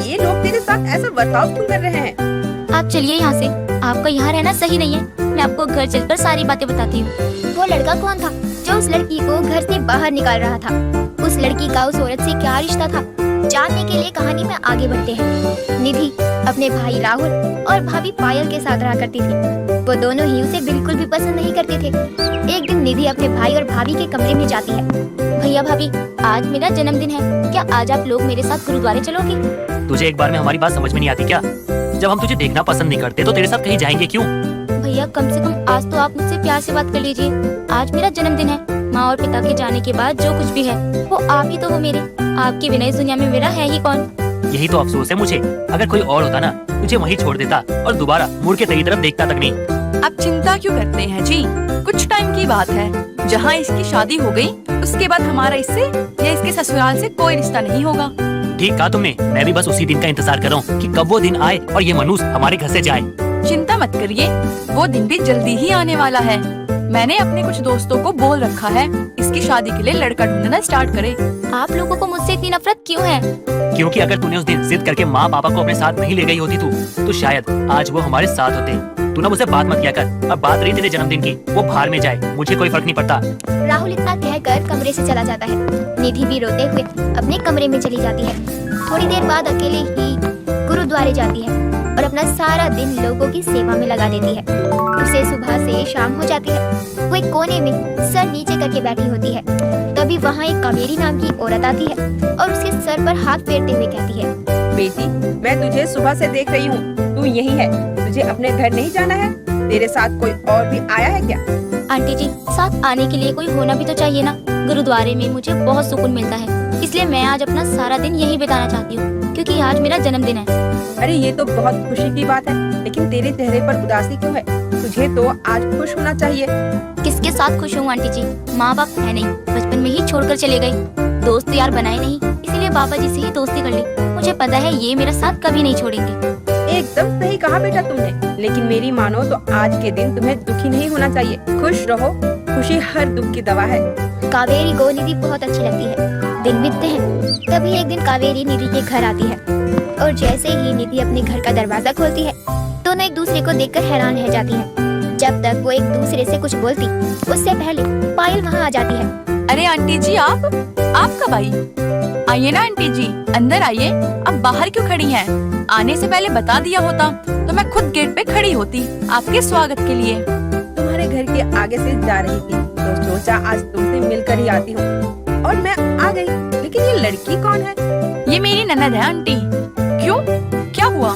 E: ये लोग तेरे साथ ऐसा बर्ताव क्यों कर रहे हैं?
C: आप चलिए यहाँ से, आपका यहाँ रहना सही नहीं है। मैं आपको घर चलकर सारी बातें बताती हूँ।
B: वो लड़का कौन था जो उस लड़की को घर से बाहर निकाल रहा था? उस लड़की का उस औरत से क्या रिश्ता था? जानने के लिए कहानी में आगे बढ़ते हैं। निधि अपने भाई राहुल और भाभी पायल के साथ रहा करती थी। वो दोनों ही उसे बिल्कुल भी पसंद नहीं करते थे। एक दिन निधि अपने भाई और भाभी के कमरे में जाती है।
C: भैया भाभी, आज मेरा जन्मदिन है, क्या आज आप लोग मेरे साथ गुरुद्वारे चलोगे?
J: तुझे एक बार में हमारी बात समझ में नहीं आती क्या? जब हम तुझे देखना पसंद नहीं करते तो तेरे साथ कहीं जाएंगे क्यों?
C: भैया कम से कम आज तो आप मुझसे प्यार से बात कर लीजिए। आज मेरा जन्मदिन है, माँ और पिता के जाने के बाद जो कुछ भी है वो आप ही तो हो मेरे। आपके बिना इस दुनिया में मेरा है ही कौन?
J: यही तो अफसोस है मुझे, अगर कोई और होता ना तुझे वहीं छोड़ देता और दोबारा मुड़ के तेरी तरफ देखता तक नहीं।
K: आप चिंता क्यों करते हैं जी? कुछ टाइम की बात है, जहाँ इसकी शादी हो गई उसके बाद हमारा इससे या इसके ससुराल से कोई रिश्ता नहीं होगा।
J: ठीक कहा तुमने, मैं भी बस उसी दिन का इंतजार कर रहा हूँ कि कब वो दिन आए और ये मनुष्य हमारे घर से जाए।
K: चिंता मत करिए, वो दिन भी जल्दी ही आने वाला है। मैंने अपने कुछ दोस्तों को बोल रखा है इसकी शादी के लिए लड़का ढूंढना स्टार्ट करे।
C: आप लोगों को मुझसे इतनी नफरत क्यों है?
J: क्योंकि अगर तूने उस दिन जिद करके माँ पापा को अपने साथ नहीं ले गई होती तो शायद आज वो हमारे साथ होते। तू ना मुझसे बात मत किया कर। अब बात रही तेरे जन्मदिन की, वो बाहर में जाए, मुझे कोई फर्क नहीं पड़ता।
B: राहुल इतना कहकर कमरे से चला जाता है। निधि भी रोते हुए अपने कमरे में चली जाती है। थोड़ी देर बाद अकेले ही गुरुद्वारे जाती है। और अपना सारा दिन लोगों की सेवा में लगा देती है। उसे सुबह से शाम हो जाती है, वो एक कोने में सर नीचे करके बैठी होती है। तभी वहाँ एक कावेरी नाम की औरत आती है और उसके सर पर हाथ फेरते हुए कहती है,
E: बेटी, मैं तुझे सुबह से देख रही हूँ, तू यही है, तुझे अपने घर नहीं जाना है? तेरे साथ कोई और भी आया है क्या?
C: आंटी जी, साथ आने के लिए कोई होना भी तो चाहिए ना। गुरुद्वारे में मुझे बहुत सुकून मिलता है, इसलिए मैं आज अपना सारा दिन यहीं बिताना चाहती हूँ, क्योंकि आज मेरा जन्मदिन है।
E: अरे ये तो बहुत खुशी की बात है, लेकिन तेरे चेहरे पर उदासी क्यों है? तुझे तो आज खुश होना चाहिए।
C: किसके साथ खुश हूँ आंटी जी? माँ बाप है नहीं, बचपन में ही छोड़कर चले गए। दोस्त यार बनाए नहीं, इसीलिए बाबा जी से ही दोस्ती कर ली। मुझे पता है ये मेरा साथ कभी नहीं छोड़ेंगे।
E: एकदम सही कहा बेटा तुमने, लेकिन मेरी मानो तो आज के दिन तुम्हें दुखी नहीं होना चाहिए। खुश रहो, खुशी हर दुख की दवा है।
B: कावेरी को निधि बहुत अच्छी लगती है। दिन बीतते हैं, तभी एक दिन कावेरी निधि के घर आती है और जैसे ही निधि अपने घर का दरवाजा खोलती है, दोनों एक दूसरे को देखकर हैरान रह जाती हैं। जब तक वो एक दूसरे से कुछ बोलती, उससे पहले पायल वहाँ आ जाती है।
K: अरे आंटी जी, आप कब आई? आइए ना आंटी जी, अंदर आइए। अब बाहर क्यों खड़ी हैं? आने से पहले बता दिया होता तो मैं खुद गेट पे खड़ी होती आपके स्वागत के लिए।
E: तुम्हारे घर के आगे से जा रही थी तो सोचा आज तुमसे मिलकर ही आती हूँ, और मैं आ गई। लेकिन ये लड़की कौन है?
K: ये मेरी ननद है आंटी। क्यों, क्या हुआ?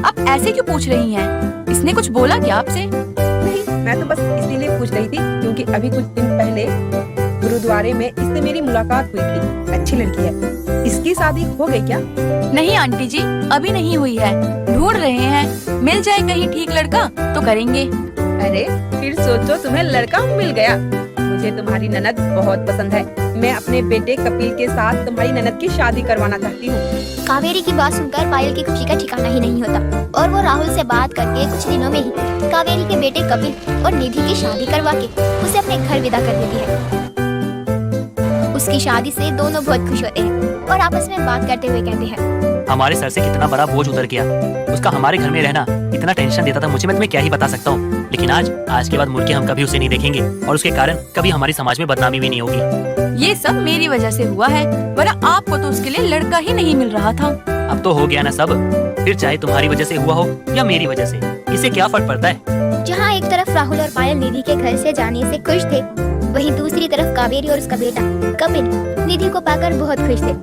K: आप ऐसे क्यों पूछ रही हैं? इसने कुछ बोला क्या आपसे?
E: नहीं, मैं तो बस इसीलिए पूछ रही थी क्योंकि अभी कुछ दिन पहले गुरुद्वारे में इससे मेरी मुलाकात हुई थी। अच्छी लड़की है। इसकी शादी हो गई क्या?
K: नहीं आंटी जी, अभी नहीं हुई है, ढूंढ रहे हैं। मिल जाए कहीं ठीक लड़का तो करेंगे।
E: अरे फिर सोचो तुम्हें लड़का मिल गया। मुझे तुम्हारी ननद बहुत पसंद है। मैं अपने बेटे कपिल के साथ तुम्हारी ननद की शादी करवाना चाहती हूँ।
B: कावेरी की बात सुनकर पायल की खुशी का ठिकाना ही नहीं होता और वो राहुल से बात करके कुछ दिनों में ही कावेरी के बेटे कपिल और निधि की शादी करवा के उसे अपने घर विदा कर देती है। उसकी शादी से दोनों बहुत खुश होते हैं और आपस में बात करते हुए कहते हैं,
J: हमारे सर से कितना बड़ा बोझ उतर गया। उसका हमारे घर में रहना इतना टेंशन देता था मुझे, मैं तुम्हें क्या ही बता सकता हूँ। लेकिन आज के बाद मुड़ के हम कभी उसे नहीं देखेंगे और उसके कारण कभी हमारी समाज में बदनामी भी नहीं होगी।
K: ये सब मेरी वजह से हुआ है, वरना आपको तो उसके लिए लड़का ही नहीं मिल रहा था।
J: अब तो हो गया ना सब, फिर चाहे तुम्हारी वजह से हुआ हो या मेरी वजह से, इससे क्या फर्क पड़ता है।
B: जहाँ एक तरफ राहुल और पायल निधि के घर से जाने से खुश थे, वहीं दूसरी तरफ कावेरी और उसका बेटा कपिल निधि को पाकर बहुत खुश थे,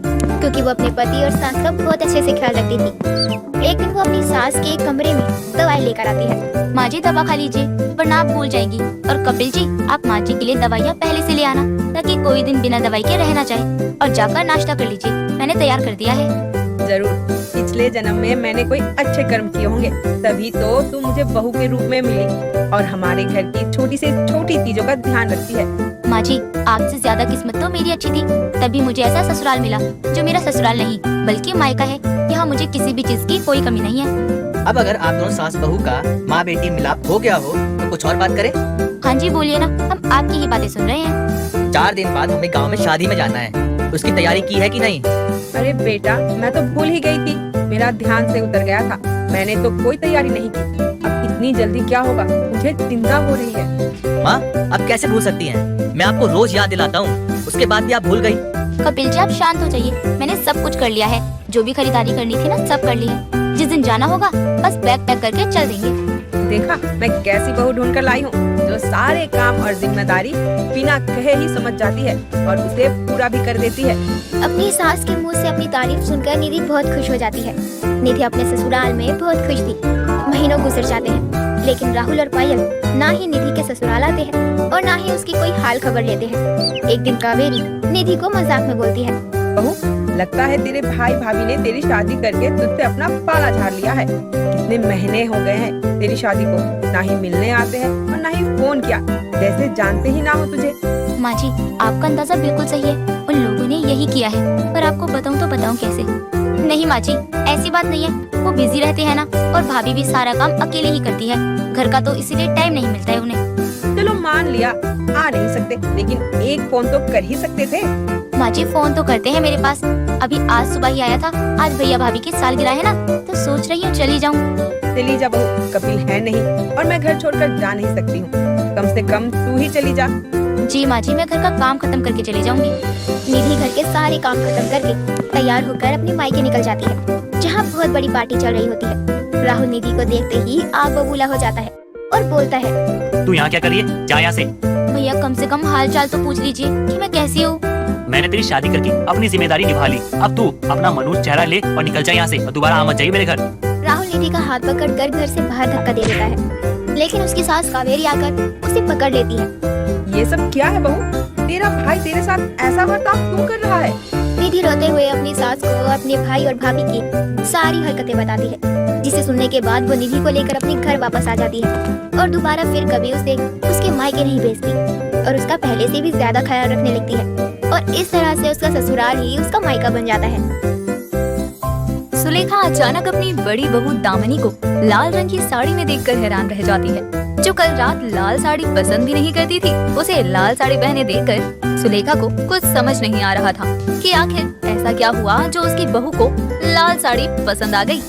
B: क्योंकि वो अपने पति और सास का बहुत अच्छे से ख्याल रखती थी। एक दिन वो अपनी सास के एक कमरे में दवाई लेकर आती है।
C: माँ जी, दवा खा लीजिए वरना आप भूल जाएंगी। और कपिल जी, आप माँ जी के लिए दवाइयाँ पहले से ले आना, ताकि कोई दिन बिना दवाई के रह ना जाए। और जाकर नाश्ता कर लीजिए, मैंने तैयार कर दिया है।
E: जरूर, पिछले जन्म में मैंने कोई अच्छे कर्म किए होंगे, तभी तो तू मुझे बहू के रूप में मिली और हमारे घर की छोटी से छोटी चीजों का ध्यान रखती है।
C: माँ जी, आपसे ज्यादा किस्मत तो मेरी अच्छी थी, तभी मुझे ऐसा ससुराल मिला जो मेरा ससुराल नहीं बल्कि मायका है। यहाँ मुझे किसी भी चीज की कोई कमी नहीं है।
L: अब अगर आप दोनों सास बहू का माँ बेटी मिलाप हो गया हो तो कुछ और बात करें।
C: हाँ जी बोलिए ना, हम आपकी ही बातें सुन रहे हैं।
L: 4 दिन बाद हमें गांव में शादी में जाना है, उसकी तैयारी की है कि नहीं?
E: अरे बेटा, मैं तो भूल ही गई थी, मेरा ध्यान से उतर गया था। मैंने तो कोई तैयारी नहीं की। अब इतनी जल्दी क्या होगा, मुझे चिंता हो रही है।
L: माँ, आप कैसे भूल सकती हैं? मैं आपको रोज याद दिलाता हूँ, उसके बाद भी आप भूल गई।
C: कपिल जी, आप शांत हो जाइए। मैंने सब कुछ कर लिया है, जो भी खरीदारी करनी थी ना सब कर ली है। जिस दिन जाना होगा बस बैग पैक करके चल देंगे।
E: देखा मैं कैसी बहू ढूंढ कर लाई हूँ, जो सारे काम और जिम्मेदारी बिना कहे ही समझ जाती है और उसे पूरा भी कर देती है।
B: अपनी सास के मुंह से अपनी तारीफ सुनकर निधि बहुत खुश हो जाती है। निधि अपने ससुराल में बहुत खुश थी। महीनों गुजर जाते हैं, लेकिन राहुल और पायल ना ही निधि के ससुराल आते हैं और ना ही उसकी कोई हाल खबर लेते हैं। एक दिन कावेरी निधि को मजाक में बोलती है,
E: बहू, लगता है तेरे भाई भाभी ने तेरी शादी करके तुझसे अपना पाला झाड़ लिया है। कितने महीने हो गए हैं तेरी शादी को, ना ही मिलने आते हैं और ना ही फोन किया, जैसे जानते ही ना हो तुझे।
C: माँ जी, आपका अंदाजा बिल्कुल सही है, उन लोगों ने यही किया है, पर आपको बताऊँ तो बताऊँ कैसे? नहीं माँ जी, ऐसी बात नहीं है, वो बिजी रहते हैं ना, और भाभी भी सारा काम अकेले ही करती है घर का, तो इसीलिए टाइम नहीं मिलता है उन्हें।
E: चलो मान लिया आ नहीं सकते, लेकिन एक फोन तो कर ही सकते थे।
C: माँ जी, फोन तो करते हैं मेरे पास, अभी आज सुबह ही आया था। आज भैया भाभी की सालगिरह है ना, तो सोच रही हूँ चली जाऊँ।
E: चली जा बहू, कपिल है नहीं और मैं घर छोड़कर जा नहीं सकती हूँ। कम से कम तू ही चली जा।
C: जी माँ जी, मैं घर का काम खत्म करके चली जाऊंगी। निधि घर के सारे काम खत्म करके तैयार होकर अपनी मायके निकल जाती है, जहाँ बहुत बड़ी पार्टी चल रही होती है।
B: राहुल निधि को देखते ही आग बबूला हो जाता है और बोलता है,
J: तू यहाँ क्या कर रही है? जा यहाँ से।
C: भैया कम से कम हाल चाल तो पूछ लीजिए कि मैं कैसी हूँ।
J: मैंने तेरी शादी करके अपनी जिम्मेदारी निभा ली। अब तू अपना मनुष्य चेहरा ले और निकल जा यहाँ से, और दोबारा आ मत जाइए मेरे घर।
B: राहुल निधि का हाथ पकड़कर घर से बाहर धक्का दे देता है, लेकिन उसकी सास कावेरी आकर उसे पकड़ लेती है।
E: ये सब क्या है बहू? तेरा भाई तेरे साथ ऐसा बर्ताव क्यों कर रहा है?
B: निधि रोते हुए अपनी सास को अपने भाई और भाभी की सारी हरकतें बताती है, जिसे सुनने के बाद वो निधि को लेकर अपने घर वापस आ जाती है और दोबारा फिर कभी उसे उसके मायके नहीं भेजती और उसका पहले से भी ज्यादा ख्याल रखने लगती है, और इस तरह से उसका ससुराल ही उसका मायका बन जाता है।
A: सुलेखा अचानक अपनी बड़ी बहू दामिनी को लाल रंग की साड़ी में देखकर हैरान रह जाती है। जो कल रात लाल साड़ी पसंद भी नहीं करती थी, उसे लाल साड़ी पहने देखकर सुलेखा को कुछ समझ नहीं आ रहा था कि आखिर ऐसा क्या हुआ जो उसकी बहू को लाल साड़ी पसंद आ गई।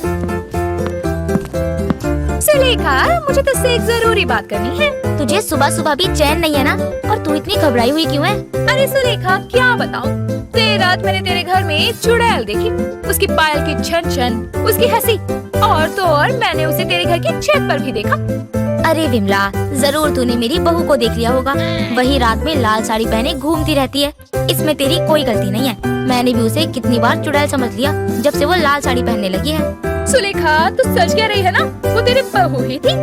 K: सुलेखा, मुझे तुझसे एक जरूरी बात करनी है।
C: तुझे सुबह सुबह भी चैन नहीं है ना? और तू इतनी घबराई हुई क्यों है?
K: अरे सुलेखा, क्या बताऊं, देर रात मैंने तेरे घर में एक चुड़ैल देखी। उसकी पायल की छन छन, उसकी हंसी, और तो और मैंने उसे तेरे घर की छत पर भी देखा।
C: अरे विमला, जरूर तूने मेरी बहू को देख लिया होगा। वही रात में लाल साड़ी पहने घूमती रहती है। इसमें तेरी कोई गलती नहीं है। मैंने भी उसे कितनी बार चुड़ैल समझ लिया जब से वो लाल साड़ी पहनने लगी है।
K: सुलेखा, तू सच कह रही है ना? वो तेरी बहू ही थी,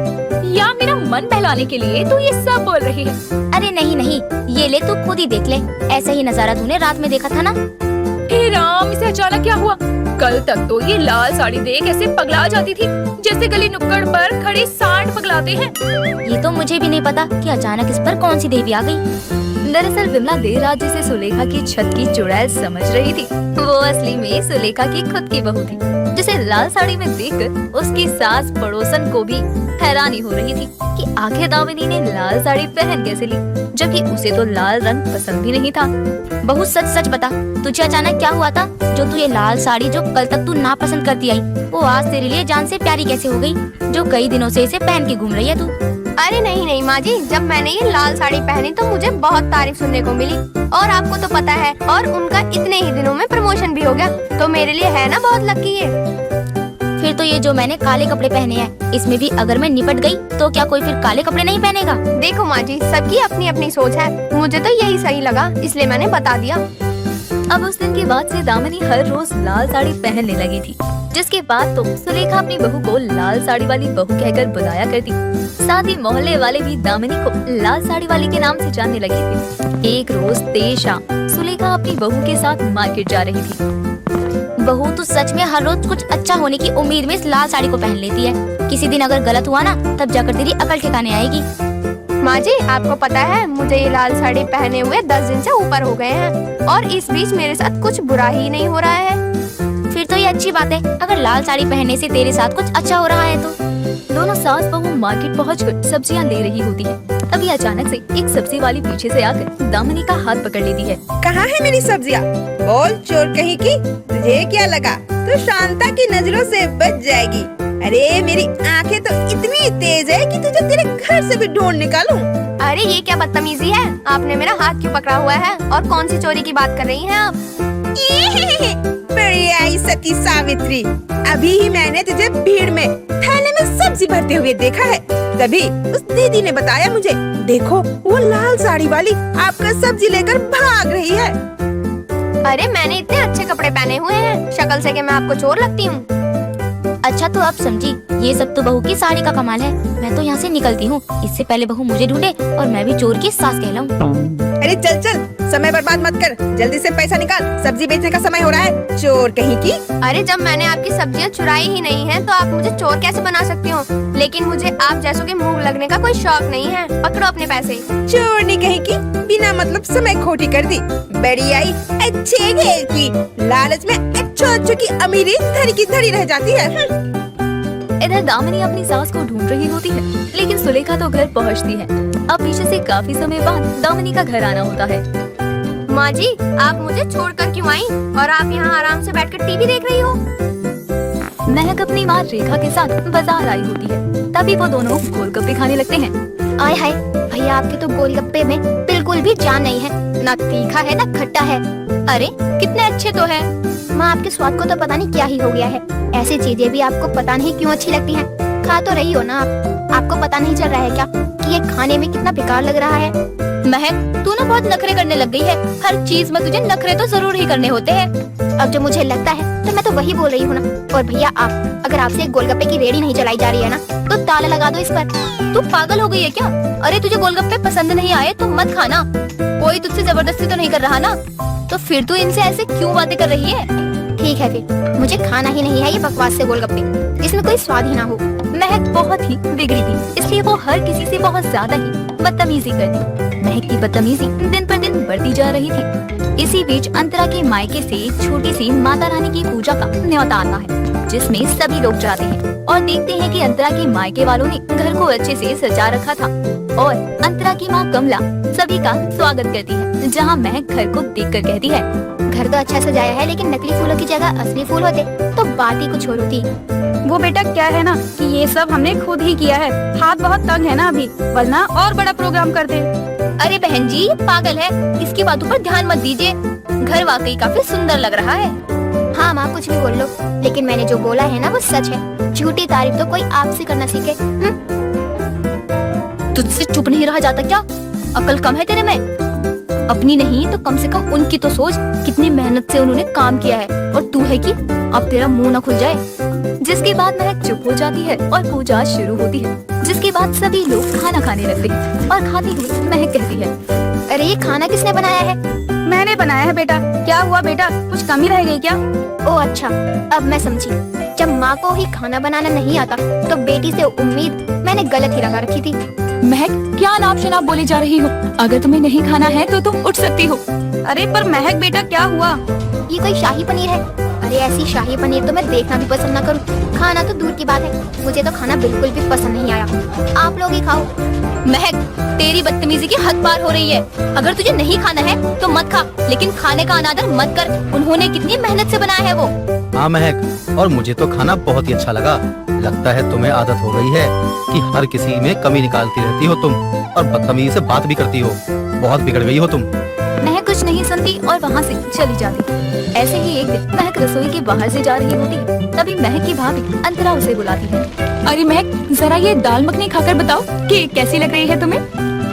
K: या मेरा मन बहलाने के लिए तू ये सब बोल रही है?
C: अरे नहीं नहीं, ये ले तू खुद ही देख ले। ऐसा ही नजारा तूने रात में देखा था ना?
K: हे राम, इसे अचानक क्या हुआ? कल तक तो ये लाल साड़ी देख ऐसे पगला जाती थी जैसे गली नुक्कड़ पर खड़े सांड पगलाते हैं।
C: ये तो मुझे भी नहीं पता कि अचानक इस पर कौन सी देवी आ गई।
A: दरअसल विमला देर रात जिसे सुलेखा की छत की चुड़ैल समझ रही थी, वो असली में सुलेखा की खुद की बहू थी, जिसे लाल साड़ी में देखकर उसकी सास पड़ोसन को भी हैरानी हो रही थी कि आखिर दामिनी ने लाल साड़ी पहन कैसे ली, जबकि उसे तो लाल रंग पसंद भी नहीं था।
C: बहू सच सच बता, तुझे अचानक क्या हुआ था जो तू ये लाल साड़ी जो कल तक तू ना पसंद करती आई, वो आज तेरे लिए जान से प्यारी कैसे हो गई, जो कई दिनों से इसे पहन के घूम रही है तू?
D: अरे नहीं नहीं माँ जी, जब मैंने ये लाल साड़ी पहनी तो मुझे बहुत तारीफ सुनने को मिली, और आपको तो पता है, और उनका इतने ही दिनों में प्रमोशन भी हो गया, तो मेरे लिए है ना बहुत लकी है।
C: फिर तो ये जो मैंने काले कपड़े पहने हैं, इसमें भी अगर मैं निपट गई तो क्या कोई फिर काले कपड़े नहीं पहनेगा?
D: देखो माँ जी, सबकी अपनी अपनी सोच है, मुझे तो यही सही लगा, इसलिए मैंने बता दिया।
A: अब उस दिन के बाद से दामिनी हर रोज लाल साड़ी पहनने लगी थी, जिसके बाद तो सुलेखा अपनी बहू को लाल साड़ी वाली बहू कहकर बुलाया करती। साथ ही मोहल्ले वाले भी दामिनी को लाल साड़ी वाली के नाम से जानने लगे थे। एक रोज देर शाम सुलेखा अपनी बहू के साथ मार्केट जा रही थी।
C: बहू तू सच में हर रोज कुछ अच्छा होने की उम्मीद में इस लाल साड़ी को पहन लेती है। किसी दिन अगर गलत हुआ ना, तब जाकर तेरी अकल ठिकाने आएगी।
D: माँ जी, आपको पता है, मुझे ये लाल साड़ी पहने हुए 10 दिन से ऊपर हो गए हैं, और इस बीच मेरे साथ कुछ बुरा ही नहीं हो रहा है।
C: फिर तो ये अच्छी बात है, अगर लाल साड़ी पहनने से तेरे साथ कुछ अच्छा हो रहा है तो।
A: दोनों सास बहू मार्केट पहुंचकर सब्जियां ले रही होती है। तभी अचानक से एक सब्जी वाली पीछे से आकर दामिनी का हाथ पकड़ लेती है।
E: कहाँ है मेरी सब्जियाँ? बोल चोर कहीं की, तुझे क्या लगा तो शांता की नजरों से बच जाएगी? अरे मेरी आंखें तो इतनी तेज है कि तुझे तेरे घर से भी ढूंढ निकालूं।
D: अरे ये क्या बदतमीजी है? आपने मेरा हाथ क्यों पकड़ा हुआ है, और कौन सी चोरी की बात कर रही हैं आप?
E: बड़ी आई सती सावित्री, अभी ही मैंने तुझे भीड़ में थैले में सब्जी भरते हुए देखा है। तभी उस दीदी ने बताया मुझे, देखो वो लाल साड़ी वाली आपका सब्जी लेकर भाग रही है।
D: अरे मैंने इतने अच्छे कपड़े पहने हुए हैं, शक्ल से कि मैं आपको चोर लगती हूँ?
C: अच्छा तो अब समझी, ये सब तो बहू की साड़ी का कमाल है। मैं तो यहाँ से निकलती हूँ, इससे पहले बहू मुझे ढूंढे और मैं भी चोर की सास कहलाऊं।
E: अरे चल चल, समय बर्बाद मत कर, जल्दी से पैसा निकाल, सब्जी बेचने का समय हो रहा है, चोर कहीं की।
D: अरे जब मैंने आपकी सब्जियाँ चुराई ही नहीं है, तो आप मुझे चोर कैसे बना सकती हो? लेकिन मुझे आप जैसों के मुंह लगने का कोई शौक नहीं है, पकड़ो अपने पैसे।
E: चोरनी कहीं की, बिना मतलब समय खोटी कर दी। बड़ी आई अच्छे घेर की, लालच में अच्छो की अमीरी धरी की धरी रह जाती है।
A: इधर दामिनी अपनी सास को ढूंढ रही होती है, लेकिन सुलेखा तो घर पहुंचती है। अब पीछे से काफी समय बाद दामिनी का घर आना होता है।
D: माँ जी, आप मुझे छोड़कर क्यों आई, और आप यहाँ आराम से बैठकर टीवी देख रही हो?
A: महक अपनी माँ रेखा के साथ बाजार आई होती है। तभी वो दोनों गोलगप्पे खाने लगते हैं।
B: आय हाय, भैया आपके तो गोलगप्पे में बिल्कुल भी जान नहीं है, ना तीखा है ना खट्टा है। अरे कितने अच्छे तो है। माँ आपके स्वाद को तो पता नहीं क्या ही हो गया है, ऐसी चीजें भी आपको पता नहीं क्यों अच्छी लगती हैं। खा तो रही हो ना आप। आपको पता नहीं चल रहा है क्या कि ये खाने में कितना बेकार लग रहा है? महक, तू ना बहुत नखरे करने लग गई है। हर चीज में तुझे नखरे तो जरूर ही करने होते हैं। अब जो मुझे लगता है तो मैं तो वही बोल रही हूँ ना। और भैया आप, अगर आपसे एक गोलगप्पे की रेडी नहीं चलाई जा रही है ना, तो ताला लगा दो इस पर। तू पागल हो गई है क्या? अरे तुझे गोलगप्पे पसंद नहीं आए तो मत खाना। कोई तुझसे जबरदस्ती तो नहीं कर रहा ना? तो फिर तू इनसे ऐसे क्यों बातें कर रही है? ठीक है फिर, मुझे खाना ही नहीं है ये बकवास से गोलगप्पे, इसमें कोई स्वाद ही ना हो।
A: महक बहुत ही बिगड़ी थी, इसलिए वो हर किसी से बहुत ज्यादा ही बदतमीजी करती। महक की बदतमीजी दिन पर दिन बढ़ती जा रही थी। इसी बीच अंतरा के मायके से छोटी सी माता रानी की पूजा का न्योता आता है, जिसमें सभी लोग जाते हैं और देखते हैं कि अंतरा के मायके वालों ने घर को अच्छे से सजा रखा था और अंतरा की माँ कमला सभी का स्वागत करती है, जहाँ महक घर को देखकर कहती है,
B: घर तो अच्छा सजाया है, लेकिन नकली फूलों की जगह असली फूल होते तो बात ही कुछ और होती।
C: वो बेटा क्या है ना कि ये सब हमने खुद ही किया है। हाथ बहुत तंग है ना अभी, वरना और बड़ा प्रोग्राम करते।
B: अरे बहन जी, ये पागल है, इसकी बातों पर ध्यान मत दीजिए। घर वाकई काफी सुंदर लग रहा है। हाँ माँ, कुछ भी बोल लो, लेकिन मैंने जो बोला है ना वो सच है। झूठी तारीफ तो कोई आपसे करना सीखे। तुझसे चुप नहीं रहा जाता क्या? अकल कम है तेरे में? अपनी नहीं तो कम से कम उनकी तो सोच। कितनी मेहनत से उन्होंने काम किया है और तू है कि अब तेरा मुंह न खुल जाए।
A: जिसके बाद महक चुप हो जाती है और पूजा शुरू होती है। जिसके बाद सभी लोग खाना खाने लगते हैं और खाते हुए महक कहती है,
B: अरे ये खाना किसने बनाया है?
C: मैंने बनाया है बेटा। क्या हुआ बेटा, कुछ कमी रह गई क्या?
B: ओह अच्छा, अब मैं समझी। जब माँ को ही खाना बनाना नहीं आता तो बेटी से उम्मीद मैंने गलत ही लगा रखी थी।
K: महक, क्या नाप शनाप बोली जा रही हो? अगर तुम्हें नहीं खाना है तो तुम उठ सकती हो।
C: अरे पर महक बेटा क्या हुआ?
B: ये कोई शाही पनीर है? अरे ऐसी शाही पनीर तो मैं देखना भी पसंद न करूं, खाना तो दूर की बात है। मुझे तो खाना बिल्कुल भी पसंद नहीं आया। आप लोग ही खाओ। महक, तेरी बदतमीजी की हद पार हो रही है। अगर तुझे नहीं खाना है तो मत खा, लेकिन खाने का अनादर मत कर। उन्होंने कितनी मेहनत से बनाया है वो।
F: हाँ महक, और मुझे तो खाना बहुत ही अच्छा लगा। लगता है तुम्हें आदत हो गई है कि हर किसी में कमी निकालती रहती हो तुम, और बदतमीजी से बात भी करती हो। बहुत बिगड़ गई हो तुम।
A: महक कुछ नहीं सुनती और वहाँ से चली जाती। ऐसे ही एक दिन महक रसोई के बाहर से जा रही होती है। तभी महक की भाभी अंतरा उसे बुलाती है।
K: अरे महक, जरा ये दाल मखनी खाकर बताओ कि कैसी लग रही है तुम्हें?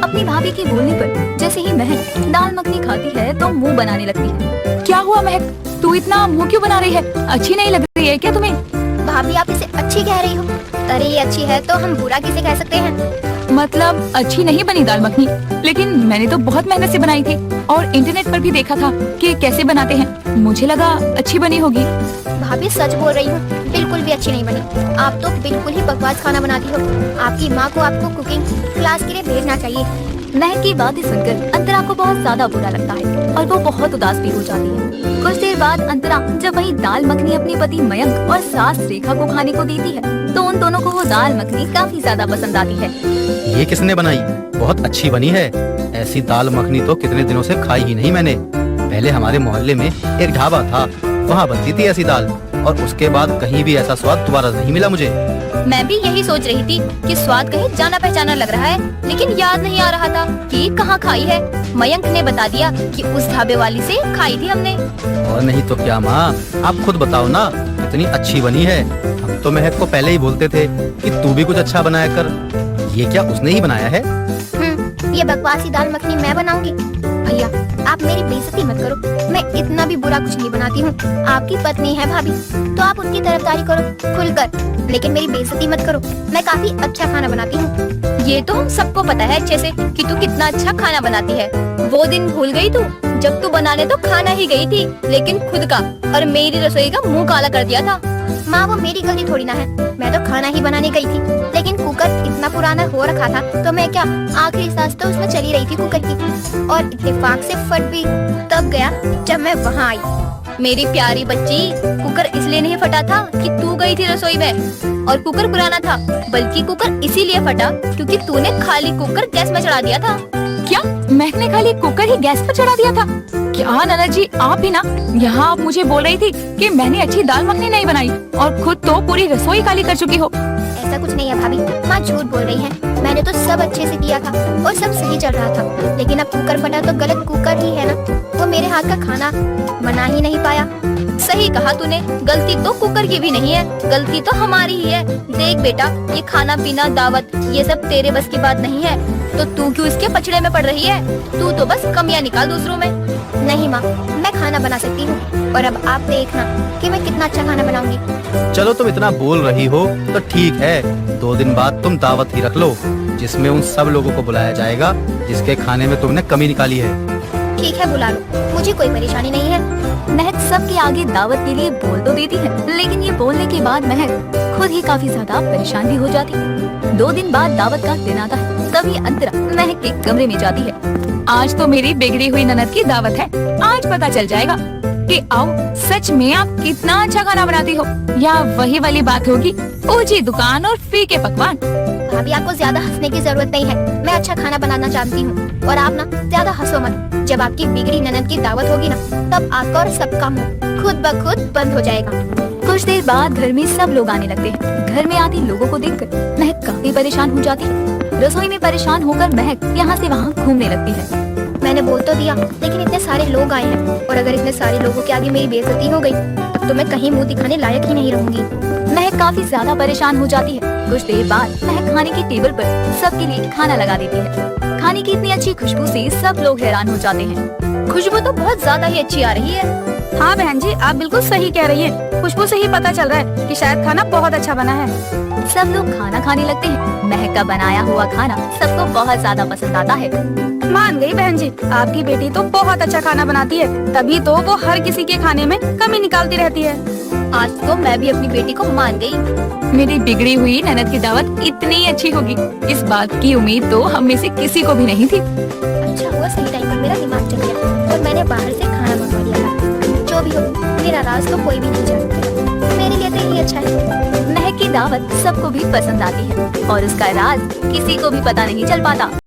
A: अपनी भाभी के बोलने पर जैसे ही महक दाल मखनी खाती है तो मुंह बनाने लगती है।
K: क्या हुआ महक, तू इतना मुंह क्यों बना रही है? अच्छी नहीं लग रही है क्या तुम्हें?
B: भाभी आप इसे अच्छी कह रही हो? अरे ये अच्छी है तो हम बुरा किसे कह सकते हैं?
K: मतलब अच्छी नहीं बनी दाल मखनी, लेकिन मैंने तो बहुत मेहनत से बनाई थी और इंटरनेट पर भी देखा था कि कैसे बनाते हैं। मुझे लगा अच्छी बनी होगी।
B: भाभी सच बोल रही हूँ, बिल्कुल भी अच्छी नहीं बनी। आप तो बिल्कुल ही बकवास खाना बनाती हो। आपकी माँ को आपको कुकिंग क्लास के लिए भेजना चाहिए।
A: महक की बातें सुनकर अंतरा को बहुत ज्यादा बुरा लगता है और वो बहुत उदास भी हो जाती है। कुछ देर बाद अंतरा जब वही दाल मखनी अपने पति मयंक और सास रेखा को खाने को देती है तो उन दोनों को वो दाल मखनी काफी ज्यादा पसंद आती है।
F: ये किसने बनाई? बहुत अच्छी बनी है। ऐसी दाल मखनी तो कितने दिनों से खाई ही नहीं मैंने। पहले हमारे मोहल्ले में एक ढाबा था, वहाँ बनती थी ऐसी दाल, और उसके बाद कहीं भी ऐसा स्वाद दोबारा नहीं मिला मुझे।
B: मैं भी यही सोच रही थी कि स्वाद कहीं जाना पहचाना लग रहा है, लेकिन याद नहीं आ रहा था कि कहाँ खाई है। मयंक ने बता दिया कि उस ढाबे वाली से खाई थी हमने।
F: और नहीं तो क्या माँ, आप खुद बताओ ना, इतनी अच्छी बनी है। हम तो महक को पहले ही बोलते थे कि तू भी कुछ अच्छा बनाया कर। ये क्या उसने ही बनाया है?
B: ये बकवासी दाल मखनी मैं बनाऊंगी? भैया आप मेरी बेइज्जती मत करो। मैं इतना भी बुरा कुछ नहीं बनाती हूँ। आपकी पत्नी है भाभी, तो आप उनकी तरफदारी करो खुलकर, लेकिन मेरी बेइज्जती मत करो। मैं काफी अच्छा खाना बनाती हूँ।
C: ये तो हम सबको पता है अच्छे से कि तू कितना अच्छा खाना बनाती है। वो दिन भूल गई तू जब तू बनाने तो खाना ही गई थी, लेकिन खुद का और मेरी रसोई का मुंह काला कर दिया था।
B: माँ वो मेरी गलती थोड़ी ना है, मैं तो खाना ही बनाने गई थी, लेकिन कुकर इतना पुराना हो रखा था तो मैं क्या, आखिरी सांस तो उसमें चली रही थी कुकर की, और इत्तेफाक से फट भी तब गया जब मैं वहाँ आई।
C: मेरी प्यारी बच्ची, कुकर इसलिए नहीं फटा था कि तू गई थी रसोई में और कुकर पुराना था, बल्कि कुकर इसीलिए फटा क्योंकि तूने खाली कुकर गैस में चढ़ा दिया था।
K: क्या महक ने खाली कुकर ही गैस पर चढ़ा दिया था? क्या नाना जी, आप भी ना यहाँ आप मुझे बोल रही थी कि मैंने अच्छी दाल मखनी नहीं बनाई और खुद तो पूरी रसोई खाली कर चुकी हो।
B: ऐसा कुछ नहीं है भाभी, माँ झूठ बोल रही है। मैंने तो सब अच्छे से किया था और सब सही चल रहा था, लेकिन अब कुकर फटा तो गलत कुकर ही है ना। वो मेरे हाथ का खाना बना ही नहीं पाया। सही कहा तूने, गलती तो कुकर की भी नहीं है, गलती तो हमारी ही है। देख बेटा, ये खाना पीना दावत ये सब तेरे बस की बात नहीं है, तो तू क्यों इसके पछड़े में पड़ रही है? तू तो बस कमियां निकाल दूसरों में।
C: नहीं माँ, मैं खाना बना सकती हूँ और अब आप देखना कि मैं कितना अच्छा खाना बनाऊंगी।
F: चलो तुम इतना बोल रही हो तो ठीक है, 2 दिन बाद तुम दावत ही रख लो, जिसमें उन सब लोगों को बुलाया जाएगा जिसके खाने में तुमने कमी निकाली है।
C: ठीक है, बुला लो, मुझे कोई परेशानी नहीं है।
A: महक सबके आगे दावत के लिए बोल तो देती है, लेकिन ये बोलने के बाद महक खुद ही काफी ज्यादा परेशान भी हो जाती है। 2 दिन बाद दावत का दिन आता है, तभी अंतरा महक के कमरे में जाती है।
K: आज तो मेरी बिगड़ी हुई ननद की दावत है, आज पता चल जाएगा कि आओ सच में आप कितना अच्छा खाना बनाती हो, या वही वाली बात होगी ऊंची दुकान और फीके पकवान।
C: भाभी, आपको ज्यादा हंसने की जरूरत नहीं है, मैं अच्छा खाना बनाना जानती हूँ। और आप ना ज्यादा हंसो मत, जब आपकी बिगड़ी ननद की दावत होगी ना, तब आपका और सबका मुंह खुद ब खुद बंद हो जाएगा।
A: कुछ देर बाद घर में सब लोग आने लगते हैं। घर में आती लोगों को देखकर महक काफी परेशान हो जाती है। रसोई में परेशान होकर महक यहाँ से वहाँ घूमने लगती है।
C: मैंने बोल तो दिया, लेकिन इतने सारे लोग आए हैं, और अगर इतने सारे लोगों के आगे मेरी बेइज्जती हो गई, तब तो मैं कहीं मुंह दिखाने लायक ही नहीं रहूंगी।
A: महक काफी ज्यादा परेशान हो जाती है। कुछ देर बाद महक खाने की टेबल पर सबके लिए खाना लगा देती है। खाने की इतनी अच्छी खुशबू से सब लोग हैरान हो जाते हैं।
B: खुशबू तो बहुत ज्यादा ही अच्छी आ रही है।
K: हाँ बहन जी, आप बिल्कुल सही कह रही हैं। खुशबू से ही पता चल रहा है कि शायद खाना बहुत अच्छा बना है।
A: सब लोग खाना खाने लगते हैं। महक का बनाया हुआ खाना सबको बहुत ज्यादा पसंद आता है।
K: मान गई बहन जी, आपकी बेटी तो बहुत अच्छा खाना बनाती है, तभी तो वो हर किसी के खाने में कमी निकालती रहती है।
B: आज तो मैं भी अपनी बेटी को मान गई।
K: मेरी बिगड़ी हुई ननद की दावत इतनी अच्छी होगी, इस बात की उम्मीद तो हम में से किसी को भी नहीं थी।
C: अच्छा हुआ सही टाइम पर मेरा दिमाग चल गया और मैंने बाहर से खाना मंगवा लिया था। जो भी हो, मेरा राज तो कोई भी नहीं जानता, मेरे लिए तो यही अच्छा है।
A: महक की दावत सबको भी पसंद आती है और उसका राज किसी को भी पता नहीं चल पाता।